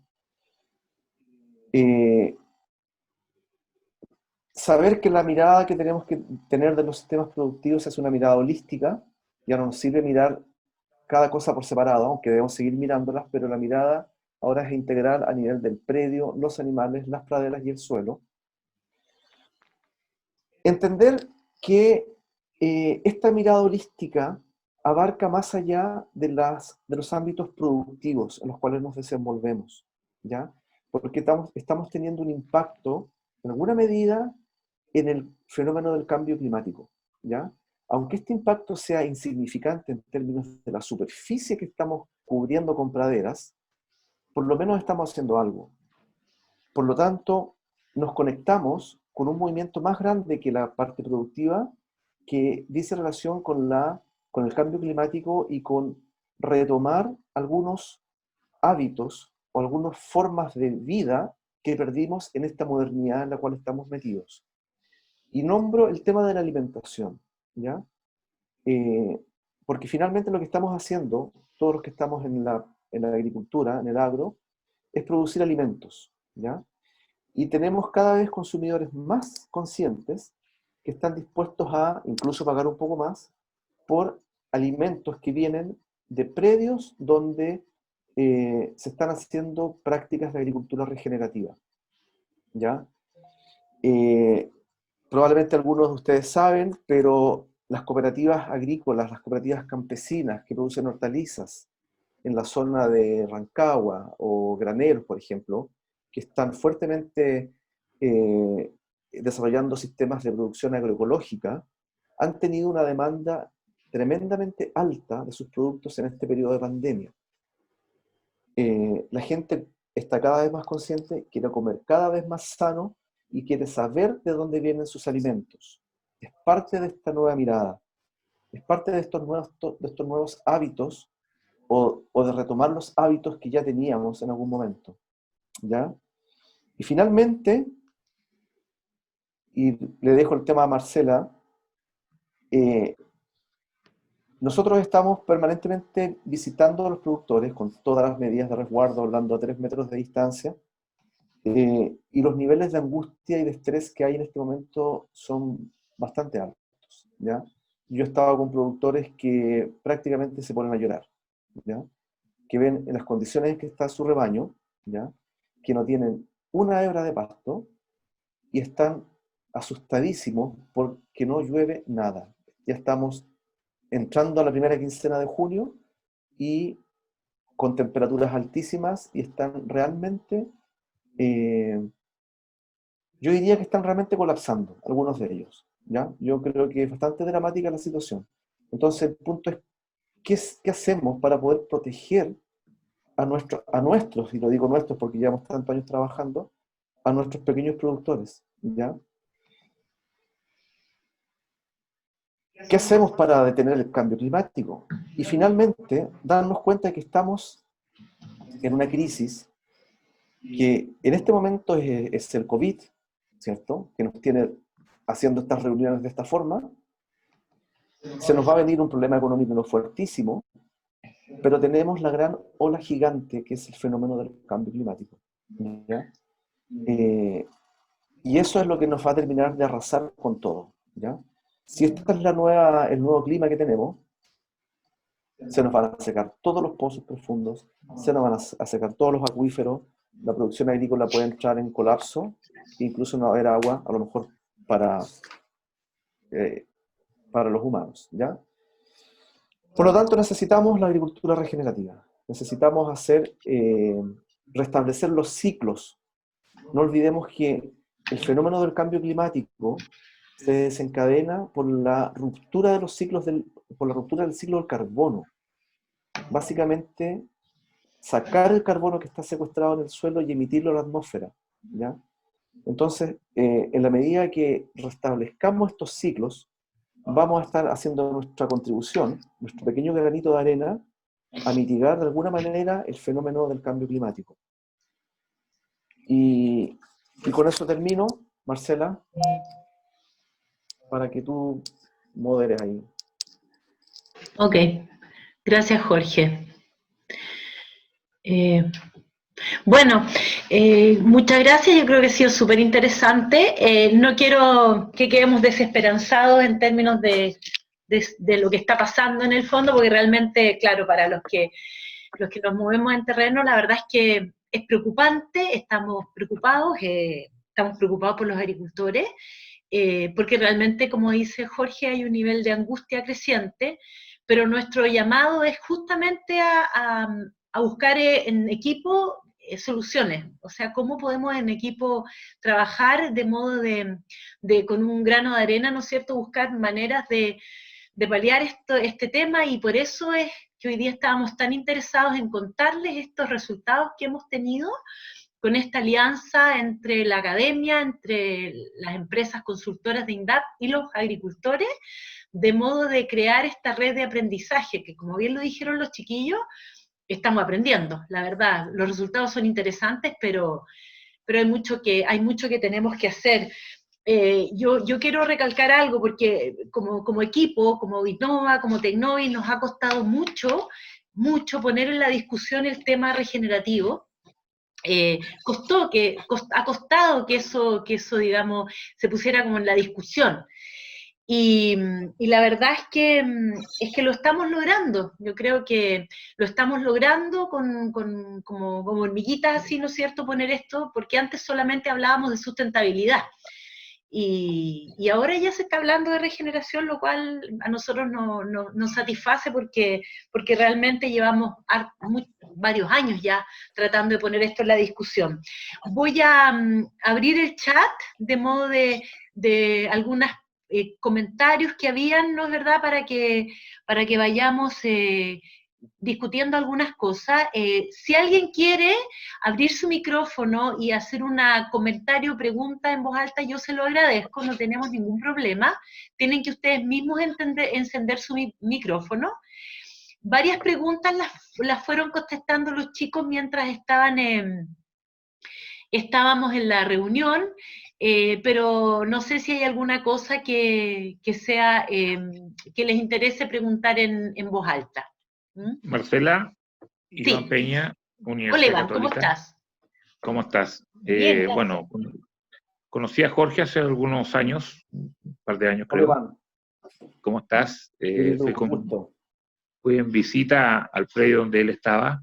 saber que la mirada que tenemos que tener de los sistemas productivos es una mirada holística. Ya no nos sirve mirar cada cosa por separado, aunque debemos seguir mirándolas, pero la mirada ahora es integral a nivel del predio, los animales, las praderas y el suelo. Entender que esta mirada holística abarca más allá de los ámbitos productivos en los cuales nos desenvolvemos, ¿ya? Porque estamos teniendo un impacto, en alguna medida, en el fenómeno del cambio climático, ¿ya? Aunque este impacto sea insignificante en términos de la superficie que estamos cubriendo con praderas, por lo menos estamos haciendo algo. Por lo tanto, nos conectamos con un movimiento más grande que la parte productiva, que dice relación con el cambio climático y con retomar algunos hábitos o algunas formas de vida que perdimos en esta modernidad en la cual estamos metidos. Y nombro el tema de la alimentación, ¿ya? Porque finalmente lo que estamos haciendo, todos los que estamos en la agricultura, en el agro, es producir alimentos, ¿ya? Y tenemos cada vez consumidores más conscientes que están dispuestos a incluso pagar un poco más por alimentos que vienen de predios donde se están haciendo prácticas de agricultura regenerativa, ¿ya? Probablemente algunos de ustedes saben, pero las cooperativas agrícolas, las cooperativas campesinas que producen hortalizas en la zona de Rancagua o Graneros, por ejemplo, que están fuertemente desarrollando sistemas de producción agroecológica, han tenido una demanda tremendamente alta de sus productos en este periodo de pandemia. La gente está cada vez más consciente, quiere comer cada vez más sano y quiere saber de dónde vienen sus alimentos. Es parte de esta nueva mirada, es parte de estos nuevos hábitos o de retomar los hábitos que ya teníamos en algún momento, ¿ya? Y finalmente, y le dejo el tema a Marcela, nosotros estamos permanentemente visitando a los productores con todas las medidas de resguardo, hablando a 3 metros de distancia, y los niveles de angustia y de estrés que hay en este momento son bastante altos, ¿ya? Yo he estado con productores que prácticamente se ponen a llorar, ¿ya? Que ven en las condiciones en que está su rebaño, ¿ya? Que no tienen una hebra de pasto y están asustadísimos porque no llueve nada. Ya estamos entrando a la primera quincena de junio y con temperaturas altísimas y están realmente, yo diría que están realmente colapsando, algunos de ellos, ¿ya? Yo creo que es bastante dramática la situación. Entonces el punto es, ¿qué hacemos para poder proteger a nuestros, y lo digo nuestros porque llevamos tantos años trabajando, a nuestros pequeños productores, ¿ya? ¿Qué hacemos para detener el cambio climático? Y finalmente, darnos cuenta de que estamos en una crisis que en este momento es el COVID, ¿cierto? Que nos tiene haciendo estas reuniones de esta forma. Se nos va a venir un problema económico fuertísimo, pero tenemos la gran ola gigante que es el fenómeno del cambio climático, ¿ya? Y eso es lo que nos va a terminar de arrasar con todo, ¿ya? Si esta es el nuevo clima que tenemos, se nos van a secar todos los pozos profundos, se nos van a secar todos los acuíferos, la producción agrícola puede entrar en colapso, incluso no va a haber agua, a lo mejor para los humanos, ¿ya? Por lo tanto, necesitamos la agricultura regenerativa, necesitamos restablecer los ciclos. No olvidemos que el fenómeno del cambio climático se desencadena por la ruptura de los ciclos por la ruptura del ciclo del carbono. Básicamente, sacar el carbono que está secuestrado en el suelo y emitirlo a la atmósfera, ¿ya? Entonces, en la medida que restablezcamos estos ciclos, vamos a estar haciendo nuestra contribución, nuestro pequeño granito de arena, a mitigar de alguna manera el fenómeno del cambio climático. Y con eso termino, Marcela, para que tú moderes ahí. Ok, gracias Jorge. Bueno, muchas gracias, yo creo que ha sido súper interesante. No quiero que quedemos desesperanzados en términos de lo que está pasando en el fondo, porque realmente, claro, para los que nos movemos en terreno, la verdad es que es preocupante, estamos preocupados por los agricultores, porque realmente, como dice Jorge, hay un nivel de angustia creciente, pero nuestro llamado es justamente a buscar en equipo soluciones, o sea, cómo podemos en equipo trabajar de modo con un grano de arena, ¿no es cierto?, buscar maneras de paliar este tema, y por eso es que hoy día estábamos tan interesados en contarles estos resultados que hemos tenido con esta alianza entre la academia, entre las empresas consultoras de INDAP y los agricultores, de modo de crear esta red de aprendizaje, que como bien lo dijeron los chiquillos, estamos aprendiendo, la verdad, los resultados son interesantes, pero hay mucho que tenemos que hacer. Yo quiero recalcar algo, porque como equipo, como Innova, como Tecnovi, nos ha costado mucho poner en la discusión el tema regenerativo. Ha costado que eso, digamos, se pusiera como en la discusión. Y la verdad es que lo estamos logrando. Yo creo que lo estamos logrando como hormiguitas así, ¿no es cierto?, poner esto, porque antes solamente hablábamos de sustentabilidad. Y ahora ya se está hablando de regeneración, lo cual a nosotros nos satisface, porque realmente llevamos varios años ya tratando de poner esto en la discusión. Voy a abrir el chat de modo de algunos comentarios que habían, ¿no es verdad?, para que vayamos discutiendo algunas cosas. Si alguien quiere abrir su micrófono y hacer un comentario o pregunta en voz alta, yo se lo agradezco, no tenemos ningún problema. Tienen que ustedes mismos encender su micrófono. Varias preguntas las fueron contestando los chicos mientras estábamos en la reunión, pero no sé si hay alguna cosa que les interese preguntar en voz alta. ¿Mm? Marcela, Iván Sí. Peña, Hola Universidad Iván, ¿cómo Católica. estás? ¿Cómo estás? Bien, gracias. Bueno, conocí a Jorge hace algunos años, un par de años Hola, creo. Iván. ¿Cómo estás? Querido, gusto. Fui en visita al predio donde él estaba,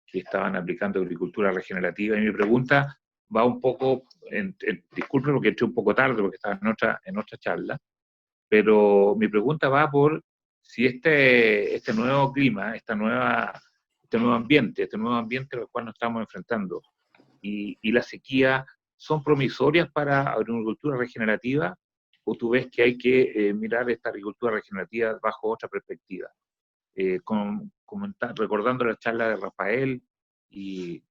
que estaban aplicando agricultura regenerativa, y mi pregunta va un poco, disculpe porque entré un poco tarde porque estaba en otra charla, pero mi pregunta va por si este nuevo clima, este nuevo ambiente al cual nos estamos enfrentando, y la sequía, ¿son promisorias para agricultura regenerativa, o tú ves que hay que mirar esta agricultura regenerativa bajo otra perspectiva? Recordando la charla de Rafael y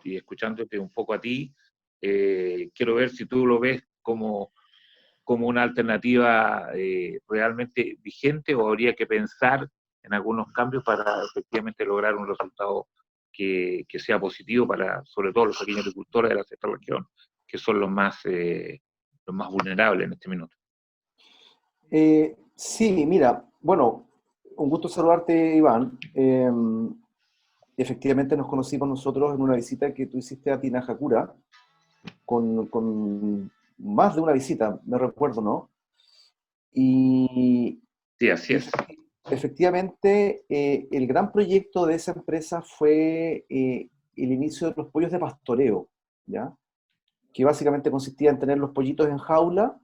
escuchándote un poco a ti, quiero ver si tú lo ves como una alternativa realmente vigente, o habría que pensar en algunos cambios para efectivamente lograr un resultado que sea positivo para, sobre todo, los pequeños agricultores de la sexta región, que son los más vulnerables en este minuto. Sí, mira, bueno, un gusto saludarte, Iván. Efectivamente nos conocimos nosotros en una visita que tú hiciste a Tinajacura, con más de una visita, me recuerdo, ¿no? Y Sí, así es. efectivamente, el gran proyecto de esa empresa fue el inicio de los pollos de pastoreo, ¿ya? Que básicamente consistía en tener los pollitos en jaula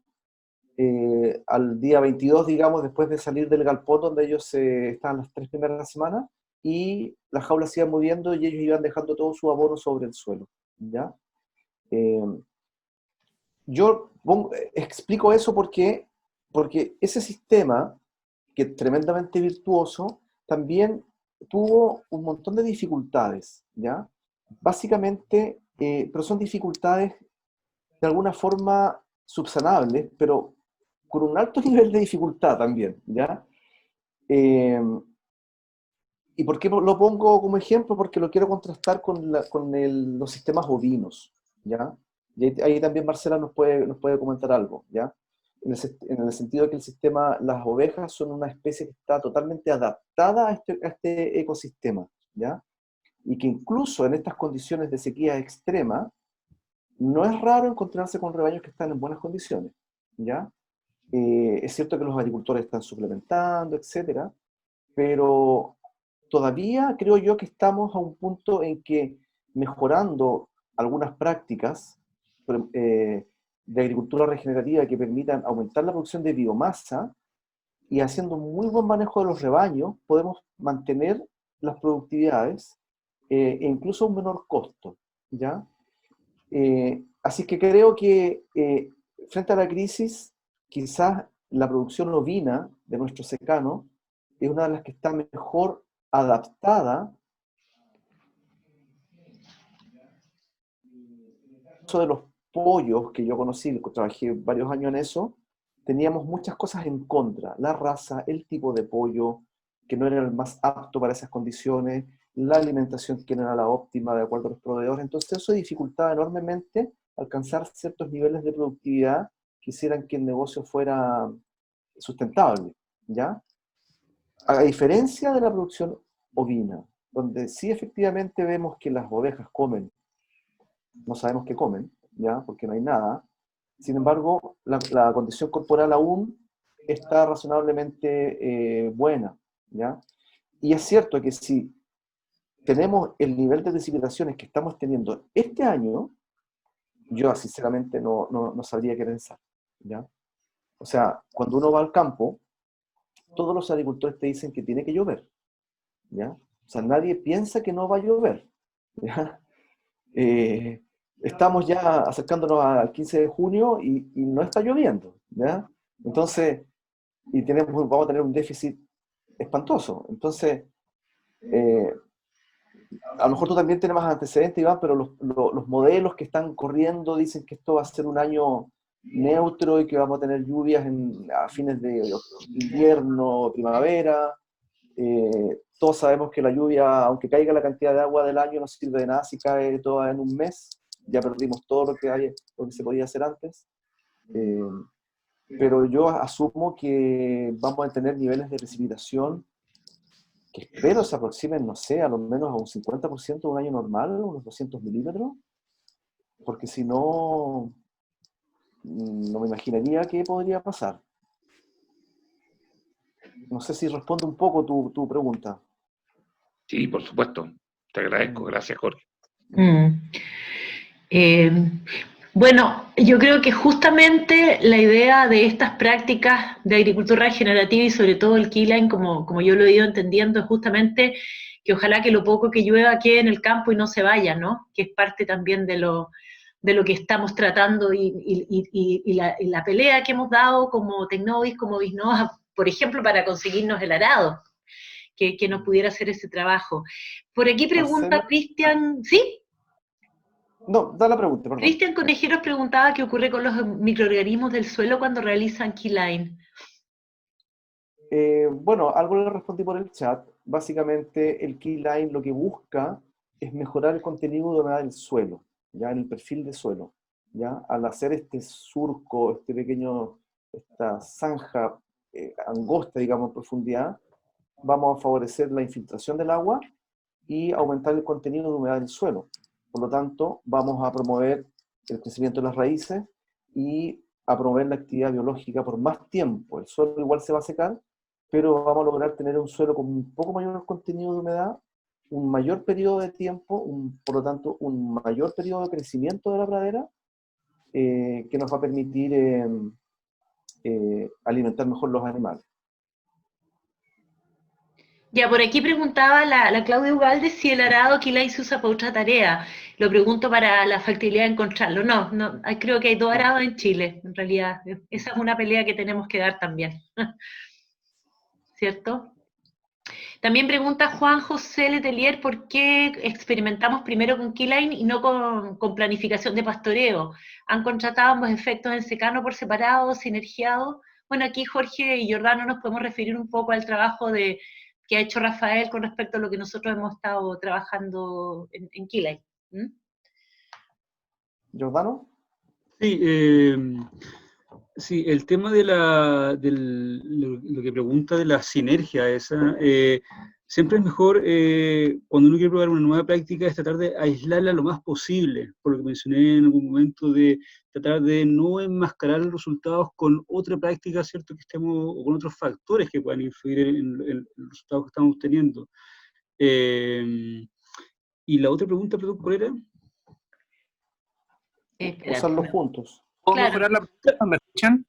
al día 22, digamos, después de salir del galpón donde ellos estaban las 3 primeras semanas, y las jaulas se iban moviendo y ellos iban dejando todo su abono sobre el suelo, ¿ya? Yo explico eso porque ese sistema, que es tremendamente virtuoso, también tuvo un montón de dificultades, ¿ya? Básicamente, pero son dificultades de alguna forma subsanables, pero con un alto nivel de dificultad también, ¿ya? ¿Y por qué lo pongo como ejemplo? Porque lo quiero contrastar con los sistemas ovinos, ¿ya? Y ahí también Marcela nos puede comentar algo, ¿ya? En el sentido de que las ovejas son una especie que está totalmente adaptada a este ecosistema, ¿ya? y que incluso en estas condiciones de sequía extrema, no es raro encontrarse con rebaños que están en buenas condiciones, ¿ya? Es cierto que los agricultores están suplementando, etcétera, pero todavía creo yo que estamos a un punto en que mejorando algunas prácticas de agricultura regenerativa que permitan aumentar la producción de biomasa y haciendo un muy buen manejo de los rebaños, podemos mantener las productividades e incluso a un menor costo, ¿ya? Así que creo que frente a la crisis, quizás la producción ovina de nuestro secano es una de las que está mejor adaptada. De los pollos que yo conocí, trabajé varios años en eso, teníamos muchas cosas en contra. La raza, el tipo de pollo, que no era el más apto para esas condiciones, la alimentación que no era la óptima de acuerdo a los proveedores. Entonces eso dificultaba enormemente alcanzar ciertos niveles de productividad que hicieran que el negocio fuera sustentable, ¿ya? A diferencia de la producción ovina, donde sí efectivamente vemos que las ovejas comen, no sabemos qué comen, ¿ya? Porque no hay nada. Sin embargo, la condición corporal aún está razonablemente buena, ¿ya? Y es cierto que si tenemos el nivel de precipitaciones que estamos teniendo este año, yo sinceramente no sabría qué pensar, ¿ya? O sea, cuando uno va al campo, todos los agricultores te dicen que tiene que llover, ¿ya? O sea, nadie piensa que no va a llover, ¿ya? Estamos ya acercándonos al 15 de junio y no está lloviendo, ¿ya? Entonces, vamos a tener un déficit espantoso. Entonces, a lo mejor tú también tienes más antecedentes, Iván, pero los modelos que están corriendo dicen que esto va a ser un año neutro y que vamos a tener lluvias a fines de invierno, primavera. Todos sabemos que la lluvia, aunque caiga la cantidad de agua del año, no sirve de nada si cae toda en un mes. Ya perdimos todo lo que se podía hacer antes. Pero yo asumo que vamos a tener niveles de precipitación que espero se aproximen, no sé, a lo menos a un 50% de un año normal, unos 200 milímetros, porque si no, no me imaginaría qué podría pasar. No sé si respondo un poco tu pregunta. Sí, por supuesto. Te agradezco. Gracias, Jorge. Bueno, yo creo que justamente la idea de estas prácticas de agricultura regenerativa y sobre todo el keyline, como yo lo he ido entendiendo, es justamente que ojalá que lo poco que llueva quede en el campo y no se vaya, ¿no? Que es parte también de lo que estamos tratando y la pelea que hemos dado como Tecnovis, como Visnova, por ejemplo, para conseguirnos el arado, que nos pudiera hacer ese trabajo. Por aquí pregunta Cristian, ¿sí? No, da la pregunta, perdón. Cristian Conejeros preguntaba qué ocurre con los microorganismos del suelo cuando realizan keyline. Bueno, algo le respondí por el chat. Básicamente, el keyline lo que busca es mejorar el contenido de humedad del suelo, ya en el perfil de suelo. ¿Ya? Al hacer este surco, esta zanja angosta, digamos, en profundidad, vamos a favorecer la infiltración del agua y aumentar el contenido de humedad del suelo. Por lo tanto, vamos a promover el crecimiento de las raíces y a promover la actividad biológica por más tiempo. El suelo igual se va a secar, pero vamos a lograr tener un suelo con un poco mayor contenido de humedad, un mayor periodo de tiempo, por lo tanto, un mayor periodo de crecimiento de la pradera, que nos va a permitir alimentar mejor los animales. Ya, por aquí preguntaba la Claudia Ugalde si el arado keyline se usa para otra tarea. Lo pregunto para la factibilidad de encontrarlo. No, creo que hay dos arados en Chile, en realidad. Esa es una pelea que tenemos que dar también. ¿Cierto? También pregunta Juan José Letelier por qué experimentamos primero con keyline y no con planificación de pastoreo. ¿Han contratado ambos efectos en secano por separado, sinergiado? Bueno, aquí Jorge y Giordano nos podemos referir un poco al trabajo que ha hecho Rafael con respecto a lo que nosotros hemos estado trabajando en keyline. ¿Giordano? Sí, el tema de lo que pregunta de la sinergia esa, siempre es mejor, cuando uno quiere probar una nueva práctica, es tratar de aislarla lo más posible, por lo que mencioné en algún momento, de tratar de no enmascarar los resultados con otra práctica, ¿cierto? Que estemos, o con otros factores que puedan influir en los resultados que estamos obteniendo. Y la otra pregunta, perdón, ¿cuál era? Espera, Usarlos juntos. ¿Puedo Claro. mejorar la pregunta? ¿Me escuchan?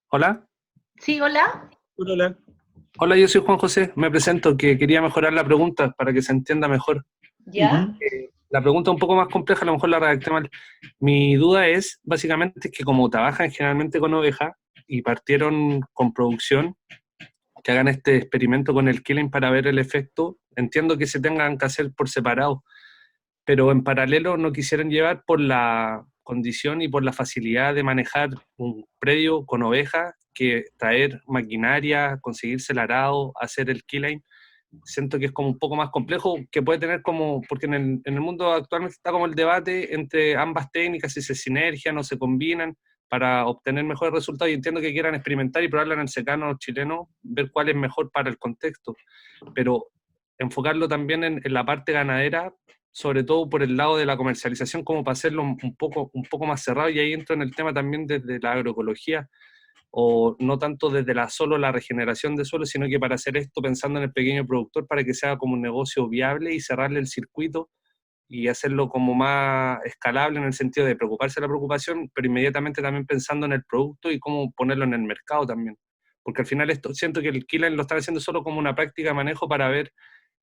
Hola. Sí, hola. Hola. Hola, yo soy Juan José. Me presento, que quería mejorar la pregunta para que se entienda mejor. ¿Ya? La pregunta es un poco más compleja, a lo mejor la redacté mal. Mi duda es, básicamente, que como trabajan generalmente con ovejas y partieron con producción, que hagan este experimento con el killing para ver el efecto. Entiendo que se tengan que hacer por separado, pero en paralelo no quisieran llevar por la condición y por la facilidad de manejar un predio con ovejas, que traer maquinaria, conseguirse el arado, hacer el killing. Siento que es como un poco más complejo, que puede tener como, porque en el mundo actualmente está como el debate entre ambas técnicas, si se sinergian o se combinan para obtener mejores resultados, y entiendo que quieran experimentar y probarlo en el secano chileno, ver cuál es mejor para el contexto, pero enfocarlo también en la parte ganadera, sobre todo por el lado de la comercialización, como para hacerlo un poco más cerrado, y ahí entro en el tema también desde la agroecología, o no tanto desde solo la regeneración de suelo, sino que para hacer esto pensando en el pequeño productor para que sea como un negocio viable y cerrarle el circuito y hacerlo como más escalable en el sentido de preocuparse de la preocupación, pero inmediatamente también pensando en el producto y cómo ponerlo en el mercado también. Porque al final esto, siento que el killing lo están haciendo solo como una práctica de manejo para ver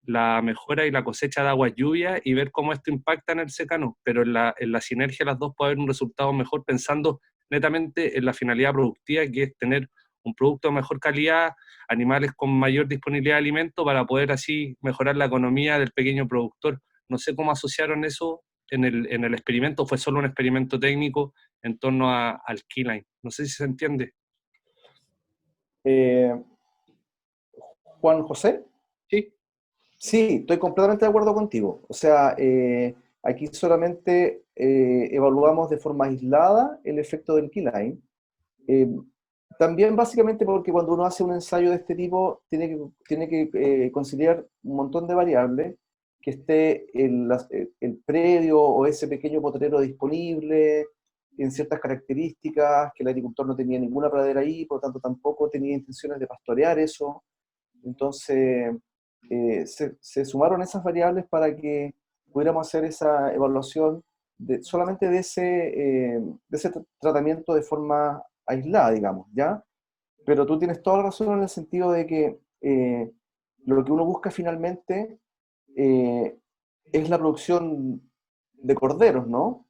la mejora y la cosecha de agua lluvia y ver cómo esto impacta en el secano, pero en la sinergia de las dos puede haber un resultado mejor pensando netamente en la finalidad productiva, que es tener un producto de mejor calidad, animales con mayor disponibilidad de alimento, para poder así mejorar la economía del pequeño productor. No sé cómo asociaron eso en el experimento, fue solo un experimento técnico en torno al keyline. No sé si se entiende. Juan José. Sí. Sí, estoy completamente de acuerdo contigo. O sea, aquí solamente evaluamos de forma aislada el efecto del keyline. También básicamente porque cuando uno hace un ensayo de este tipo tiene que considerar un montón de variables, que esté el predio o ese pequeño potrero disponible, en ciertas características, que el agricultor no tenía ninguna pradera ahí, por lo tanto tampoco tenía intenciones de pastorear eso. Entonces, se sumaron esas variables para que pudiéramos hacer esa evaluación solamente de ese tratamiento de forma aislada, digamos, ¿ya? Pero tú tienes toda la razón en el sentido de que lo que uno busca finalmente es la producción de corderos, ¿no?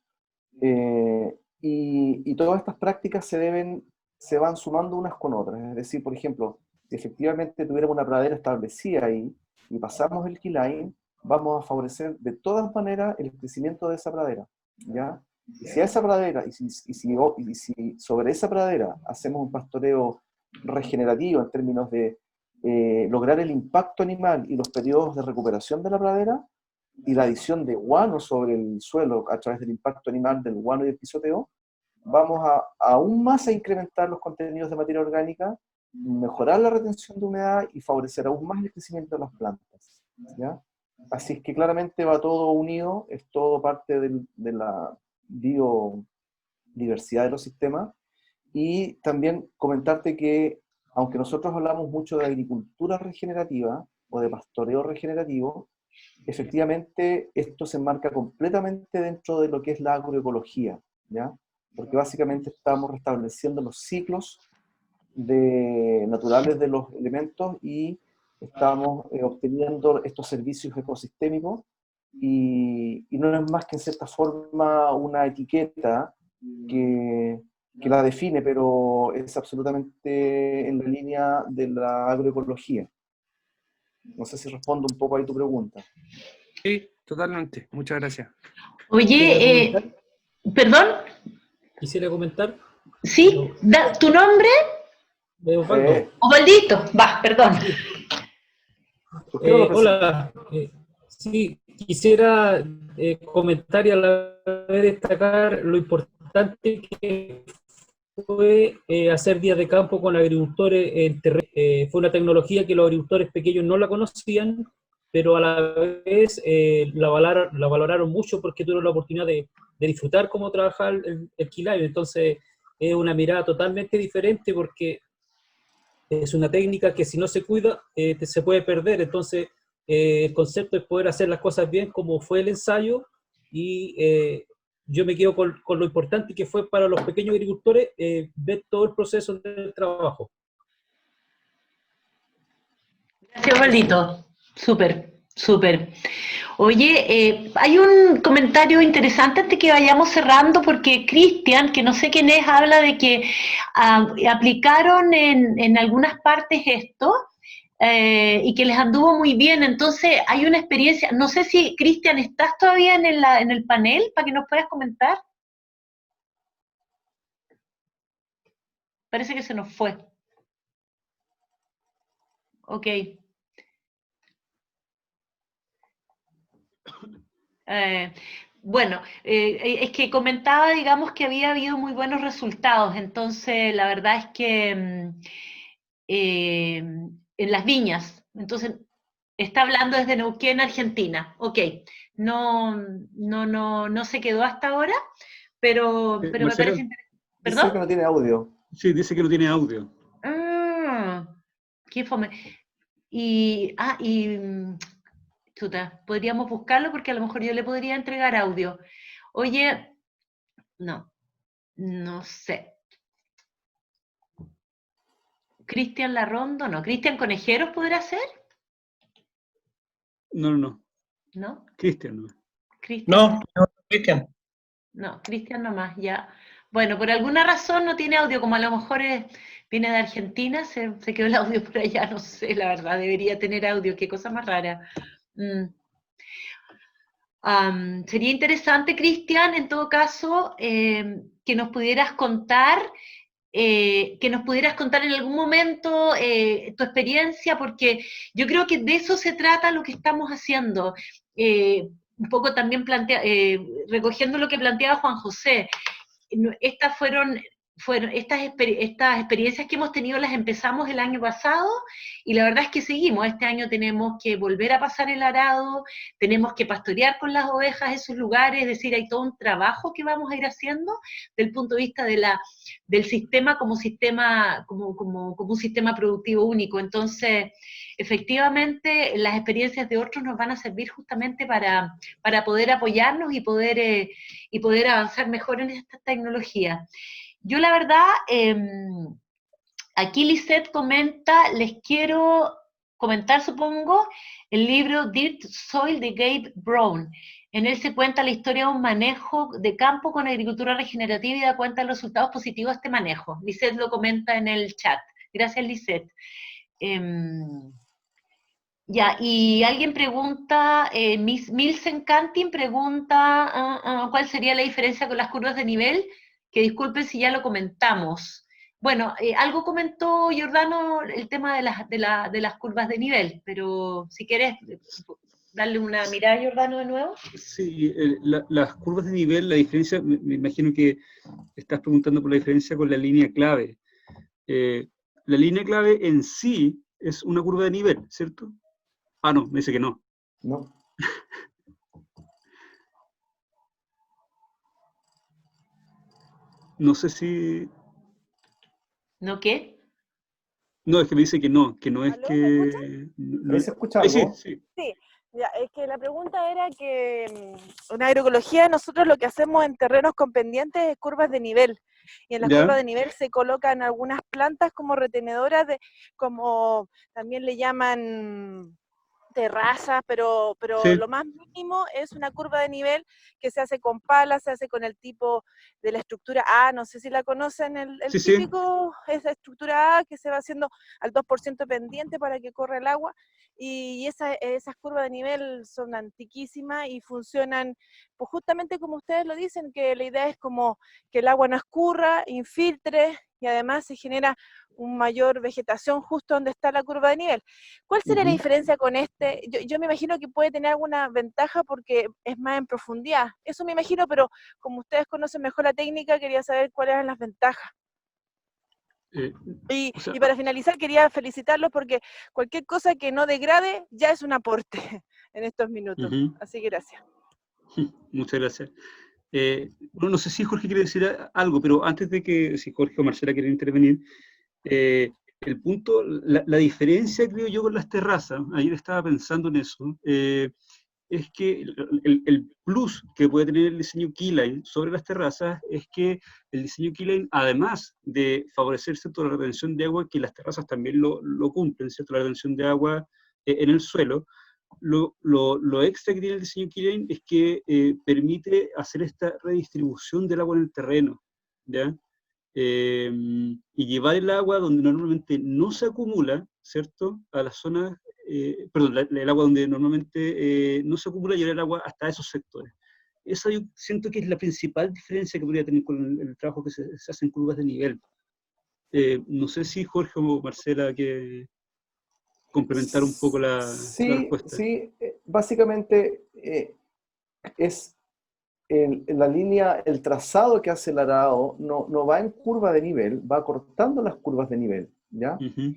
Y todas estas prácticas se van sumando unas con otras. Es decir, por ejemplo, si efectivamente tuviéramos una pradera establecida ahí y pasamos el keyline, vamos a favorecer de todas maneras el crecimiento de esa pradera, ¿ya? Y si a esa pradera, y si sobre esa pradera hacemos un pastoreo regenerativo en términos de lograr el impacto animal y los periodos de recuperación de la pradera, y la adición de guano sobre el suelo a través del impacto animal del guano y el pisoteo, vamos aún más a incrementar los contenidos de materia orgánica, mejorar la retención de humedad y favorecer aún más el crecimiento de las plantas, ¿ya? Así es que claramente va todo unido, es todo parte de la biodiversidad de los sistemas. Y también comentarte que, aunque nosotros hablamos mucho de agricultura regenerativa o de pastoreo regenerativo, efectivamente esto se enmarca completamente dentro de lo que es la agroecología, ¿ya? Porque básicamente estamos restableciendo los ciclos naturales de los elementos y estamos obteniendo estos servicios ecosistémicos, y no es más que en cierta forma una etiqueta que la define, pero es absolutamente en la línea de la agroecología. No sé si respondo un poco ahí tu pregunta. Sí, totalmente. Muchas gracias. Oye, ¿perdón? Quisiera comentar. ¿Sí? ¿Tu nombre? Osvaldo. Osvaldito, va, perdón. Hola. Sí, quisiera comentar y a la vez destacar lo importante que fue hacer días de campo con agricultores en terreno. Fue una tecnología que los agricultores pequeños no la conocían, pero a la vez la valoraron mucho porque tuvieron la oportunidad de disfrutar cómo trabajar el key lime. Entonces es una mirada totalmente diferente porque es una técnica que si no se cuida se puede perder. Entonces el concepto es poder hacer las cosas bien como fue el ensayo y yo me quedo con lo importante que fue para los pequeños agricultores ver todo el proceso del trabajo. Gracias, Osvaldito. Súper, súper. Oye, hay un comentario interesante antes que vayamos cerrando, porque Cristian, que no sé quién es, habla de que aplicaron en algunas partes esto y que les anduvo muy bien. Entonces, hay una experiencia. No sé si, Cristian, ¿estás todavía en el panel para que nos puedas comentar? Parece que se nos fue. Ok. Bueno, es que comentaba, digamos, que había habido muy buenos resultados, entonces la verdad es que en las viñas, entonces está hablando desde Neuquén, Argentina, ok, no se quedó hasta ahora, pero me Marcela, parece interesante. Dice ¿Perdón? que no tiene audio. sí, dice que no tiene audio. Ah, qué fome. Y chuta, podríamos buscarlo porque a lo mejor yo le podría entregar audio. Oye, no sé. ¿Cristian Larrondo? No. ¿Cristian Conejeros podrá ser? No. ¿No? Cristian, no. Cristian No, no, Cristian. no, Cristian nomás, ya. Bueno, por alguna razón no tiene audio, como a lo mejor viene de Argentina, se quedó el audio por allá, no sé, la verdad, debería tener audio, qué cosa más rara. Sería interesante, Cristian, en todo caso, que nos pudieras contar en algún momento tu experiencia, porque yo creo que de eso se trata lo que estamos haciendo. Un poco también recogiendo lo que planteaba Juan José, estas fueron estas experiencias que hemos tenido, las empezamos el año pasado y la verdad es que seguimos. Este año tenemos que volver a pasar el arado, tenemos que pastorear con las ovejas esos lugares, es decir, hay todo un trabajo que vamos a ir haciendo desde el punto de vista del sistema como un sistema productivo único. Entonces, efectivamente, las experiencias de otros nos van a servir justamente para poder apoyarnos y poder avanzar mejor en esta tecnología. Yo la verdad, aquí Lisette comenta, les quiero comentar, supongo, el libro Dirt Soil de Gabe Brown. En él se cuenta la historia de un manejo de campo con agricultura regenerativa y da cuenta de los resultados positivos de este manejo. Lisette lo comenta en el chat. Gracias, Lisette. Ya, y alguien pregunta, Milsen Cantin pregunta, ¿cuál sería la diferencia con las curvas de nivel? Que disculpen si ya lo comentamos. Bueno, algo comentó Giordano el tema de las curvas de nivel, pero si quieres darle una mirada a Giordano de nuevo. Sí, las curvas de nivel, la diferencia, me imagino que estás preguntando por la diferencia con la línea clave. La línea clave en sí es una curva de nivel, ¿cierto? Ah, no, me dice que no. No. No sé si... ¿No qué? No, es que me dice que no es ¿Aló? que... ¿Me escuchan? Ahí se escucha Ahí sí, algo. sí. Sí, ya, es que la pregunta era que en agroecología nosotros lo que hacemos en terrenos con pendientes es curvas de nivel. Y en las ¿Ya? curvas de nivel se colocan algunas plantas como retenedoras, como también le llaman terrazas, pero Sí, lo más mínimo es una curva de nivel que se hace con palas, se hace con el tipo de la estructura A, no sé si la conocen, el sí. típico, esa estructura A que se va haciendo al 2% pendiente para que corra el agua, y esas curvas de nivel son antiquísimas y funcionan, pues justamente como ustedes lo dicen, que la idea es como que el agua no escurra, infiltre, y además se genera una mayor vegetación justo donde está la curva de nivel. ¿Cuál sería la diferencia con este? Yo me imagino que puede tener alguna ventaja porque es más en profundidad. Eso me imagino, pero como ustedes conocen mejor la técnica, quería saber cuáles eran las ventajas. Y, o sea, y para finalizar, quería felicitarlos porque cualquier cosa que no degrade ya es un aporte en estos minutos. ujú. Así que gracias. Muchas gracias. Bueno, no sé si Jorge quiere decir algo, pero antes de que, si Jorge o Marcela quieren intervenir, el punto, la diferencia, creo yo, con las terrazas, ayer estaba pensando en eso, es que el plus que puede tener el diseño Keyline sobre las terrazas es que el diseño Keyline, además de favorecer, ¿cierto?, la retención de agua, que las terrazas también lo cumplen, ¿cierto?, la retención de agua en el suelo, lo extra que tiene el diseño Keyline es que permite hacer esta redistribución del agua en el terreno, ¿ya? Y llevar el agua donde normalmente no se acumula, ¿cierto?, a las zonas, perdón, el agua donde normalmente no se acumula, llevar el agua hasta esos sectores. Esa yo siento que es la principal diferencia que podría tener con el trabajo que se hace en curvas de nivel. No sé si Jorge o Marcela que complementar un poco la Sí, respuesta. sí, básicamente es en la línea, el trazado que hace el arado no va en curva de nivel, va cortando las curvas de nivel, ¿ya? Ujú.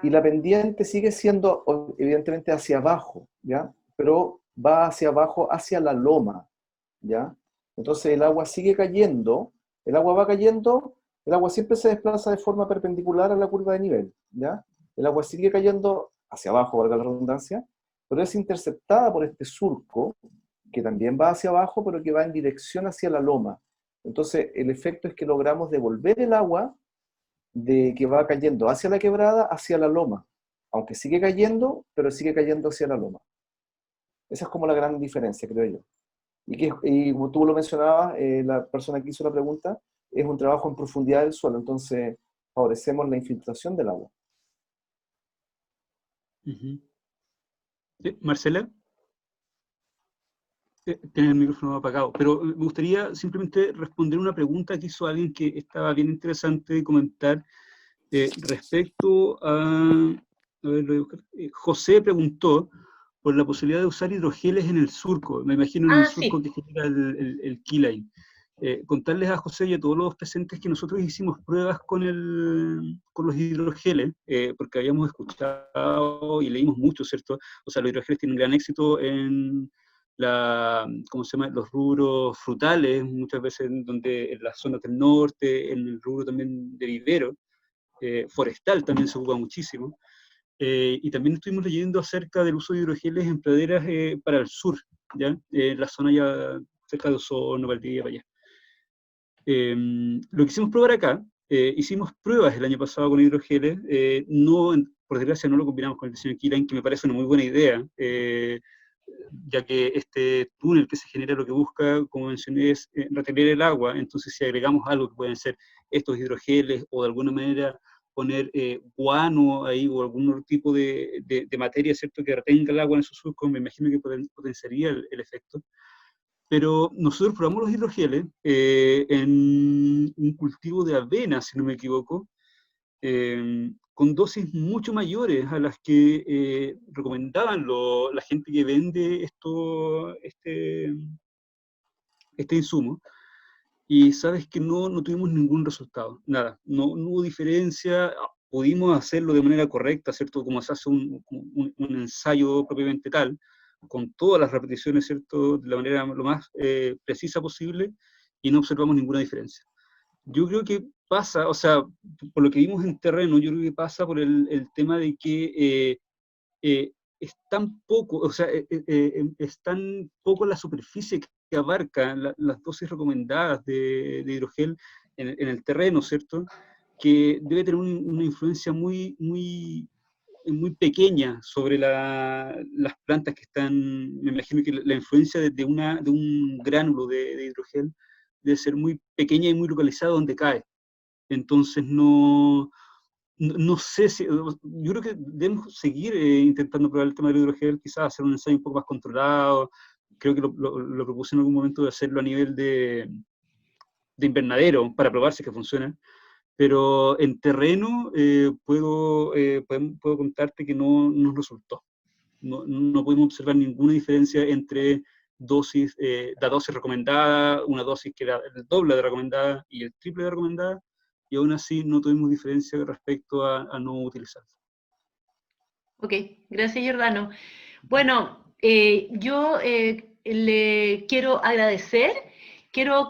Y la pendiente sigue siendo evidentemente hacia abajo, ¿ya? Pero va hacia abajo, hacia la loma, ¿ya? Entonces el agua sigue cayendo, el agua va cayendo, el agua siempre se desplaza de forma perpendicular a la curva de nivel, ¿ya? El agua sigue cayendo hacia abajo, valga la redundancia, pero es interceptada por este surco, que también va hacia abajo, pero que va en dirección hacia la loma. Entonces el efecto es que logramos devolver el agua de que va cayendo hacia la quebrada, hacia la loma. Aunque sigue cayendo, pero sigue cayendo hacia la loma. Esa es como la gran diferencia, creo yo. Y como tú lo mencionabas, la persona que hizo la pregunta, es un trabajo en profundidad del suelo, entonces favorecemos la infiltración del agua. Ujú. Marcela, tiene el micrófono apagado, pero me gustaría simplemente responder una pregunta que hizo alguien que estaba bien interesante de comentar respecto a ver, lo voy a buscar. José preguntó por la posibilidad de usar hidrogeles en el surco, me imagino en el surco Sí. que genera el Keyline. Contarles a José y a todos los presentes que nosotros hicimos pruebas con los hidrogeles, porque habíamos escuchado y leímos mucho, ¿cierto? O sea, los hidrogeles tienen un gran éxito en ¿cómo se llama?, los rubros frutales, muchas veces en las zonas del norte, en el rubro también de vivero, forestal también se ocupa muchísimo. Y también estuvimos leyendo acerca del uso de hidrogeles en praderas para el sur, ¿ya? La zona ya cerca de Osorno, Valdivia, para allá. Lo quisimos probar acá, hicimos pruebas el año pasado con hidrogeles, por desgracia no lo combinamos con el diseño Keyline, que me parece una muy buena idea, ya que este túnel que se genera lo que busca, como mencioné, es retener el agua. Entonces si agregamos algo que pueden ser estos hidrogeles o de alguna manera poner guano ahí o algún otro tipo de materia, ¿cierto?, que retenga el agua en esos surcos, me imagino que potenciaría el efecto. Pero nosotros probamos los hidrogeles en un cultivo de avena, si no me equivoco, con dosis mucho mayores a las que recomendaban la gente que vende este insumo. Y sabes que no tuvimos ningún resultado, nada, no hubo diferencia, pudimos hacerlo de manera correcta, ¿cierto? Como se hace un ensayo propiamente tal, con todas las repeticiones, ¿cierto?, de la manera lo más precisa posible, y no observamos ninguna diferencia. Yo creo que pasa, o sea, por lo que vimos en terreno, yo creo que pasa por el tema de que es tan poco, o sea, es tan poco la superficie que abarca las dosis recomendadas de hidrogel en el terreno, ¿cierto?, que debe tener una influencia muy, muy, muy pequeña sobre las plantas que están. Me imagino que la influencia de un gránulo de hidrogel debe ser muy pequeña y muy localizada donde cae. Entonces no sé si, yo creo que debemos seguir intentando probar el tema del hidrogel, quizás hacer un ensayo un poco más controlado. Creo que lo propuse en algún momento de hacerlo a nivel de invernadero para probar si es que funciona. Pero en terreno puedo contarte que no nos resultó. No pudimos observar ninguna diferencia entre dosis, la dosis recomendada, una dosis que era el doble de recomendada y el triple de recomendada, y aún así no tuvimos diferencia respecto a no utilizarlo. Ok, gracias Giordano. Bueno, yo le quiero agradecer.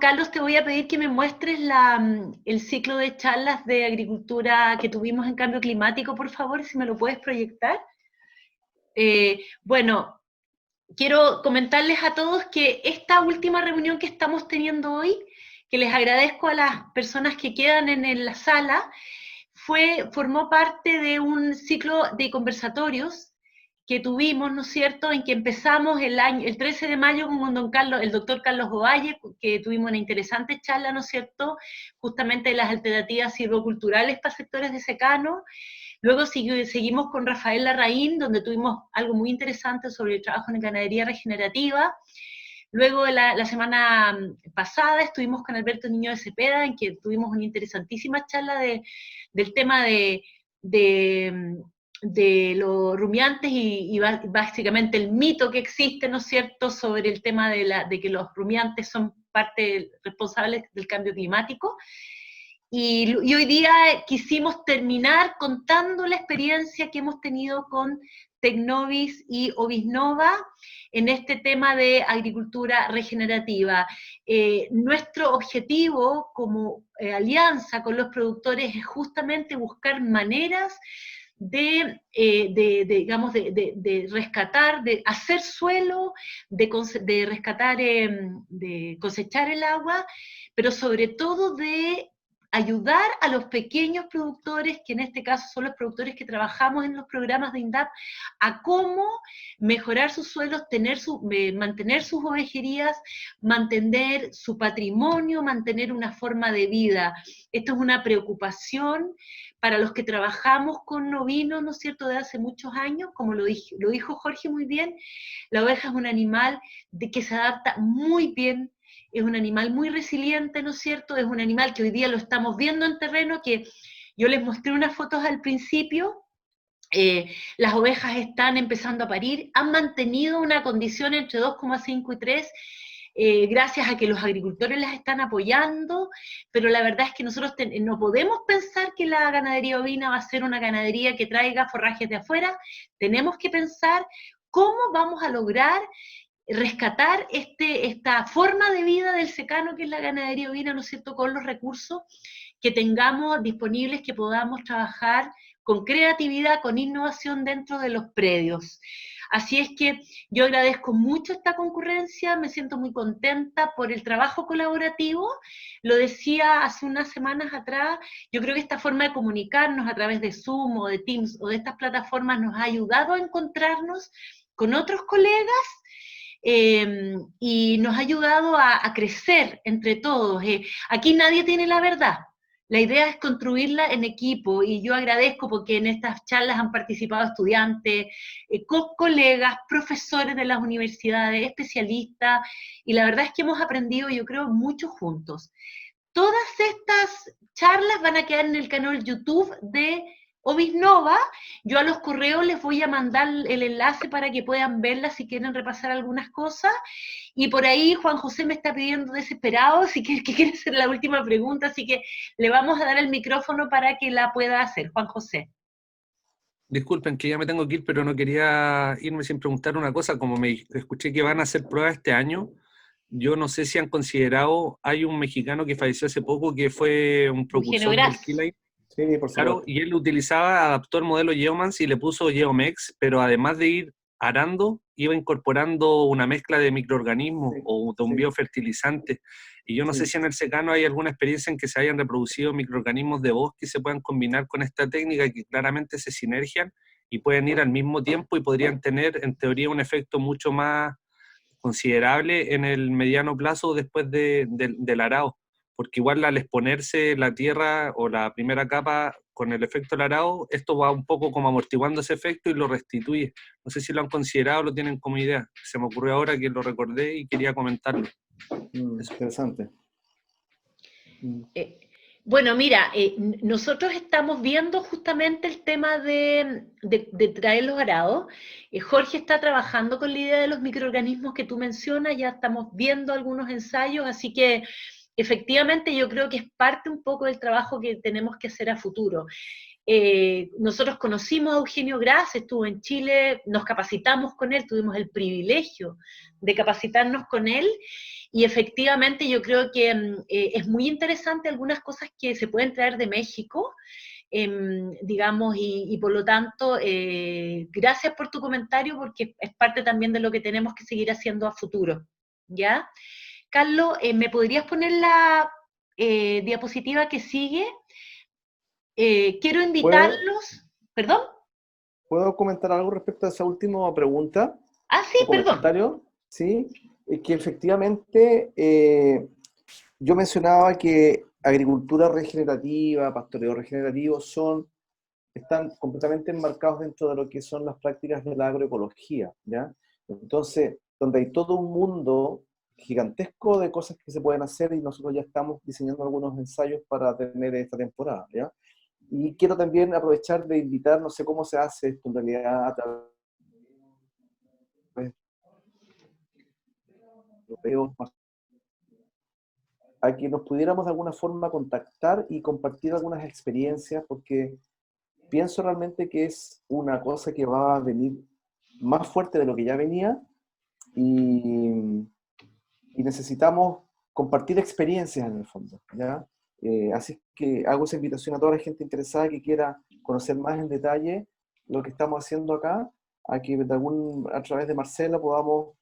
Carlos, te voy a pedir que me muestres el ciclo de charlas de agricultura que tuvimos en cambio climático, por favor, si me lo puedes proyectar. Bueno, quiero comentarles a todos que esta última reunión que estamos teniendo hoy, que les agradezco a las personas que quedan en la sala, formó parte de un ciclo de conversatorios que tuvimos, ¿no es cierto?, en que empezamos el 13 de mayo con el doctor Carlos Ovalle, que tuvimos una interesante charla, ¿no es cierto?, justamente de las alternativas silvoculturales para sectores de secano. Luego seguimos con Rafael Larraín, donde tuvimos algo muy interesante sobre el trabajo en ganadería regenerativa. Luego, la semana pasada, estuvimos con Alberto Niño de Cepeda, en que tuvimos una interesantísima charla del tema de los rumiantes y básicamente el mito que existe, ¿no es cierto?, sobre el tema de que los rumiantes son parte responsable del cambio climático. Y hoy día quisimos terminar contando la experiencia que hemos tenido con Tecnovis y Ovisnova en este tema de agricultura regenerativa. Nuestro objetivo como alianza con los productores es justamente buscar maneras de rescatar, de hacer suelo, de rescatar, de cosechar el agua, pero sobre todo de ayudar a los pequeños productores, que en este caso son los productores que trabajamos en los programas de INDAP, a cómo mejorar sus suelos, mantener sus ovejerías, mantener su patrimonio, mantener una forma de vida. Esto es una preocupación para los que trabajamos con ovinos, ¿no es cierto?, de hace muchos años, como lo dijo Jorge muy bien. La oveja es un animal que se adapta muy bien, es un animal muy resiliente, ¿no es cierto? Es un animal que hoy día lo estamos viendo en terreno, que yo les mostré unas fotos al principio. Las ovejas están empezando a parir, han mantenido una condición entre 2,5 y 3, gracias a que los agricultores las están apoyando, pero la verdad es que nosotros no podemos pensar que la ganadería ovina va a ser una ganadería que traiga forrajes de afuera. Tenemos que pensar cómo vamos a lograr rescatar esta forma de vida del secano que es la ganadería ovina, ¿no es cierto?, con los recursos que tengamos disponibles, que podamos trabajar con creatividad, con innovación dentro de los predios. Así es que yo agradezco mucho esta concurrencia, me siento muy contenta por el trabajo colaborativo. Lo decía hace unas semanas atrás, yo creo que esta forma de comunicarnos a través de Zoom o de Teams o de estas plataformas nos ha ayudado a encontrarnos con otros colegas, y nos ha ayudado a crecer entre todos. Aquí nadie tiene la verdad. La idea es construirla en equipo, y yo agradezco porque en estas charlas han participado estudiantes, colegas, profesores de las universidades, especialistas, y la verdad es que hemos aprendido, yo creo, mucho juntos. Todas estas charlas van a quedar en el canal YouTube de Ovisnova. Yo a los correos les voy a mandar el enlace para que puedan verlas si quieren repasar algunas cosas. Y por ahí Juan José me está pidiendo desesperado si que quiere hacer la última pregunta, así que le vamos a dar el micrófono para que la pueda hacer. Juan José. Disculpen que ya me tengo que ir, pero no quería irme sin preguntar una cosa. Como me escuché que van a hacer pruebas este año, yo no sé si han considerado, hay un mexicano que falleció hace poco que fue un propulsor del Keyline. Sí, por supuesto. Claro, y él adaptó el modelo Geomans y le puso Geomex, pero además de ir arando, iba incorporando una mezcla de microorganismos, sí, o de un biofertilizante. Y yo no sé si en el secano hay alguna experiencia en que se hayan reproducido microorganismos de bosque y se puedan combinar con esta técnica, que claramente se sinergian y pueden ir al mismo tiempo y podrían tener, en teoría, un efecto mucho más considerable en el mediano plazo después del arado. Porque igual al exponerse la tierra o la primera capa con el efecto del arado, esto va un poco como amortiguando ese efecto y lo restituye. No sé si lo han considerado, lo tienen como idea. Se me ocurrió ahora que lo recordé y quería comentarlo. Es interesante. Bueno, mira, nosotros estamos viendo justamente el tema de traer los arados. Jorge está trabajando con la idea de los microorganismos que tú mencionas, ya estamos viendo algunos ensayos, así que efectivamente yo creo que es parte un poco del trabajo que tenemos que hacer a futuro. Nosotros conocimos a Eugenio Gras, estuvo en Chile, nos capacitamos con él, tuvimos el privilegio de capacitarnos con él, y efectivamente yo creo que es muy interesante algunas cosas que se pueden traer de México, digamos, y por lo tanto, gracias por tu comentario, porque es parte también de lo que tenemos que seguir haciendo a futuro, ¿ya? Carlos, ¿me podrías poner la diapositiva que sigue? Quiero invitarlos, ¿perdón? ¿Puedo comentar algo respecto a esa última pregunta? Ah, sí, ¿O perdón. comentario? Sí, es que efectivamente yo mencionaba que agricultura regenerativa, pastoreo regenerativo están completamente enmarcados dentro de lo que son las prácticas de la agroecología, ¿ya? Entonces, donde hay todo un mundo gigantesco de cosas que se pueden hacer, y nosotros ya estamos diseñando algunos ensayos para tener esta temporada, ¿ya? Y quiero también aprovechar de invitar, no sé cómo se hace esto en realidad, a través de europeos, a que nos pudiéramos de alguna forma contactar y compartir algunas experiencias, porque pienso realmente que es una cosa que va a venir más fuerte de lo que ya venía, y necesitamos compartir experiencias en el fondo, ¿ya? Así que hago esa invitación a toda la gente interesada que quiera conocer más en detalle lo que estamos haciendo acá, a que a través de Marcela podamos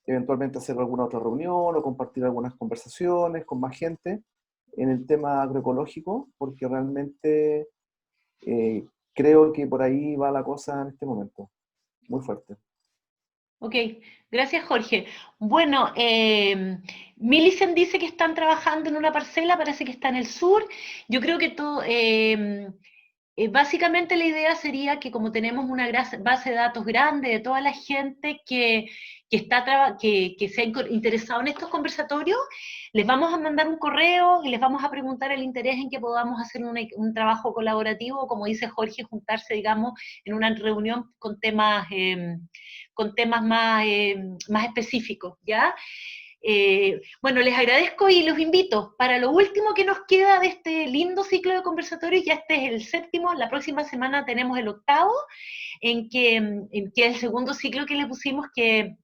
eventualmente hacer alguna otra reunión o compartir algunas conversaciones con más gente en el tema agroecológico, porque realmente creo que por ahí va la cosa en este momento, muy fuerte. Ok, gracias Jorge. Bueno, Millicent dice que están trabajando en una parcela, parece que está en el sur. Yo creo que todo, básicamente la idea sería que como tenemos una base de datos grande de toda la gente que se ha interesado en estos conversatorios, les vamos a mandar un correo y les vamos a preguntar el interés en que podamos hacer un trabajo colaborativo, como dice Jorge, juntarse, digamos, en una reunión con temas más específicos, ¿ya? Bueno, les agradezco y los invito. Para lo último que nos queda de este lindo ciclo de conversatorios, ya este es el 7º, la próxima semana tenemos el 8º, en que es el segundo ciclo que le pusimos que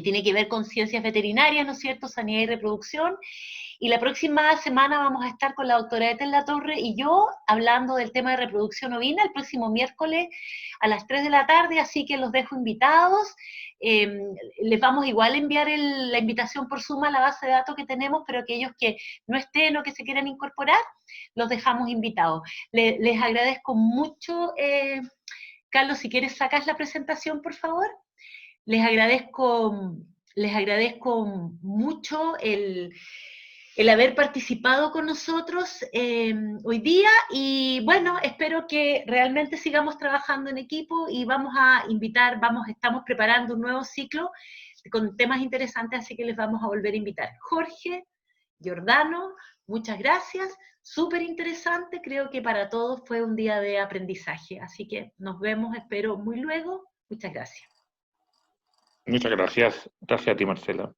tiene que ver con ciencias veterinarias, ¿no es cierto?, sanidad y reproducción. Y la próxima semana vamos a estar con la doctora Ethel Latorre y yo hablando del tema de reproducción ovina el próximo miércoles a las 3 de la tarde, así que los dejo invitados. Les vamos igual a enviar la invitación por Zoom a la base de datos que tenemos, pero aquellos que no estén o que se quieran incorporar, los dejamos invitados. Les agradezco mucho. Carlos, si quieres sacas la presentación, por favor. Les agradezco mucho el haber participado con nosotros hoy día, y bueno, espero que realmente sigamos trabajando en equipo y estamos preparando un nuevo ciclo con temas interesantes, así que les vamos a volver a invitar. Jorge, Giordano, muchas gracias, súper interesante, creo que para todos fue un día de aprendizaje, así que nos vemos, espero, muy luego. Muchas gracias. Muchas gracias. Gracias a ti, Marcela.